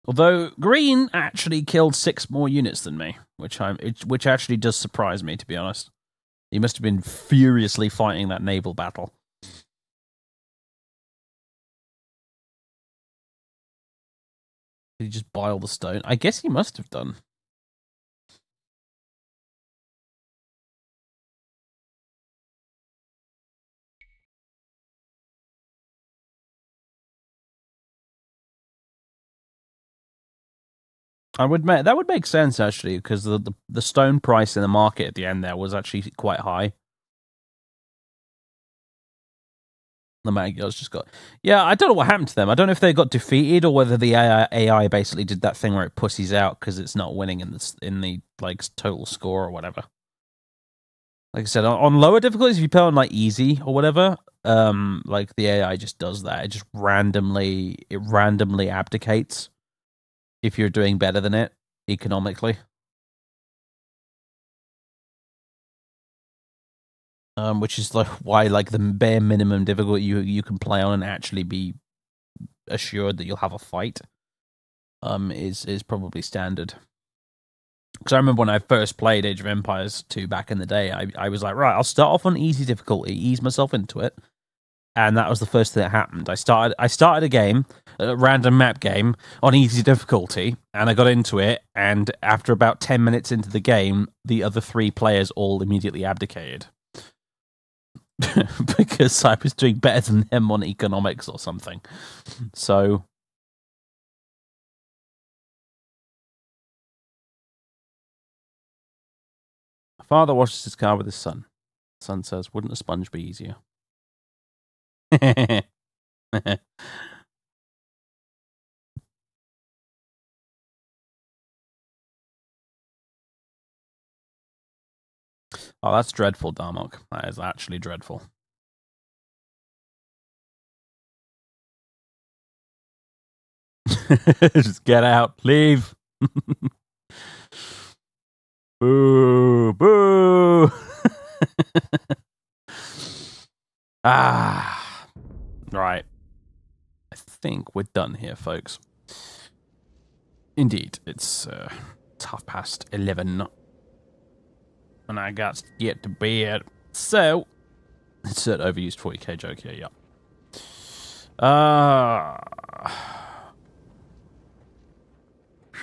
Although Green actually killed 6 more units than me, which actually does surprise me, to be honest. He must have been furiously fighting that naval battle. Did he just buy all the stone? I guess he must have done. That would make sense actually, because the stone price in the market at the end there was actually quite high. The Magyars just got... Yeah, I don't know what happened to them. I don't know if they got defeated or whether the AI basically did that thing where it pussies out because it's not winning in the like total score or whatever. Like I said, on lower difficulties, if you play on like easy or whatever, like the AI just does that. It just randomly abdicates if you're doing better than it economically. Which is like why like the bare minimum difficulty you can play on and actually be assured that you'll have a fight is probably standard. Because I remember when I first played Age of Empires 2 back in the day, I was like, right, I'll start off on easy difficulty, ease myself into it, and that was the first thing that happened. I started a game, a random map game on easy difficulty, and I got into it, and after about 10 minutes into the game, the other 3 players all immediately abdicated. Because I was doing better than them on economics or something. So... Father washes his car with his son. Son says, wouldn't a sponge be easier? Oh, that's dreadful, Darmok. That is actually dreadful. Just get out. Leave. Boo. Boo. Right. I think we're done here, folks. Indeed. It's 11:30. And I got to get to bed. So, it's an overused 40k joke here, yeah.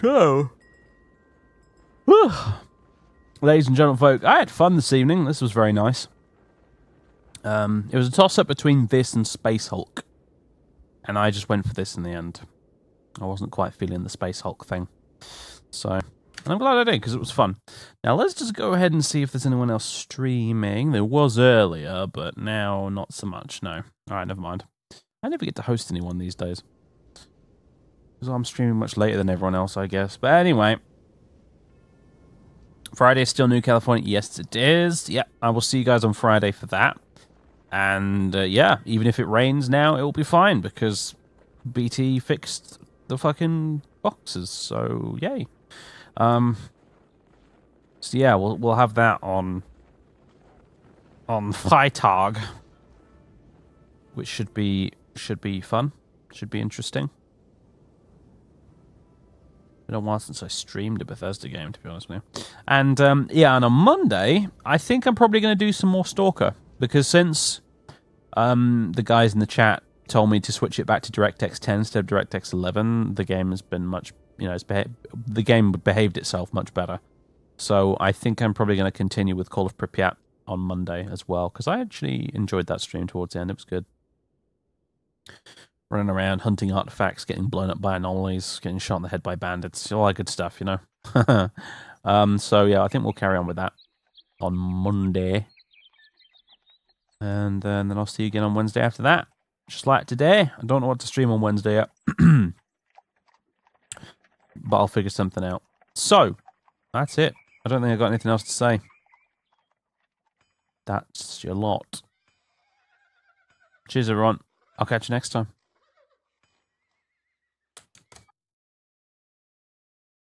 So, whew. Ladies and gentlemen, folk, I had fun this evening. This was very nice. It was a toss-up between this and Space Hulk. And I just went for this in the end. I wasn't quite feeling the Space Hulk thing. So... And I'm glad I did, because it was fun. Now, let's just go ahead and see if there's anyone else streaming. There was earlier, but now not so much. No. Alright, never mind. I never get to host anyone these days. Because I'm streaming much later than everyone else, I guess. But anyway. Friday is still New California. Yes, it is. Yeah, I will see you guys on Friday for that. And, yeah, even if it rains now, it will be fine, because BT fixed the fucking boxes. So, yay. So yeah, we'll have that on Freitag, which should be fun, should be interesting. Been a while since I streamed a Bethesda game, to be honest with you. And yeah, and on Monday, I think I'm probably going to do some more Stalker, because since the guys in the chat told me to switch it back to DirectX 10 instead of DirectX 11, the game has been much. You know, the game behaved itself much better. So I think I'm probably going to continue with Call of Pripyat on Monday as well, because I actually enjoyed that stream towards the end. It was good. Running around, hunting artifacts, getting blown up by anomalies, getting shot in the head by bandits, all that good stuff, you know. So yeah, I think we'll carry on with that on Monday. And then I'll see you again on Wednesday after that. Just like today. I don't know what to stream on Wednesday yet. But I'll figure something out. So, that's it. I don't think I've got anything else to say. That's your lot. Cheers, everyone. I'll catch you next time.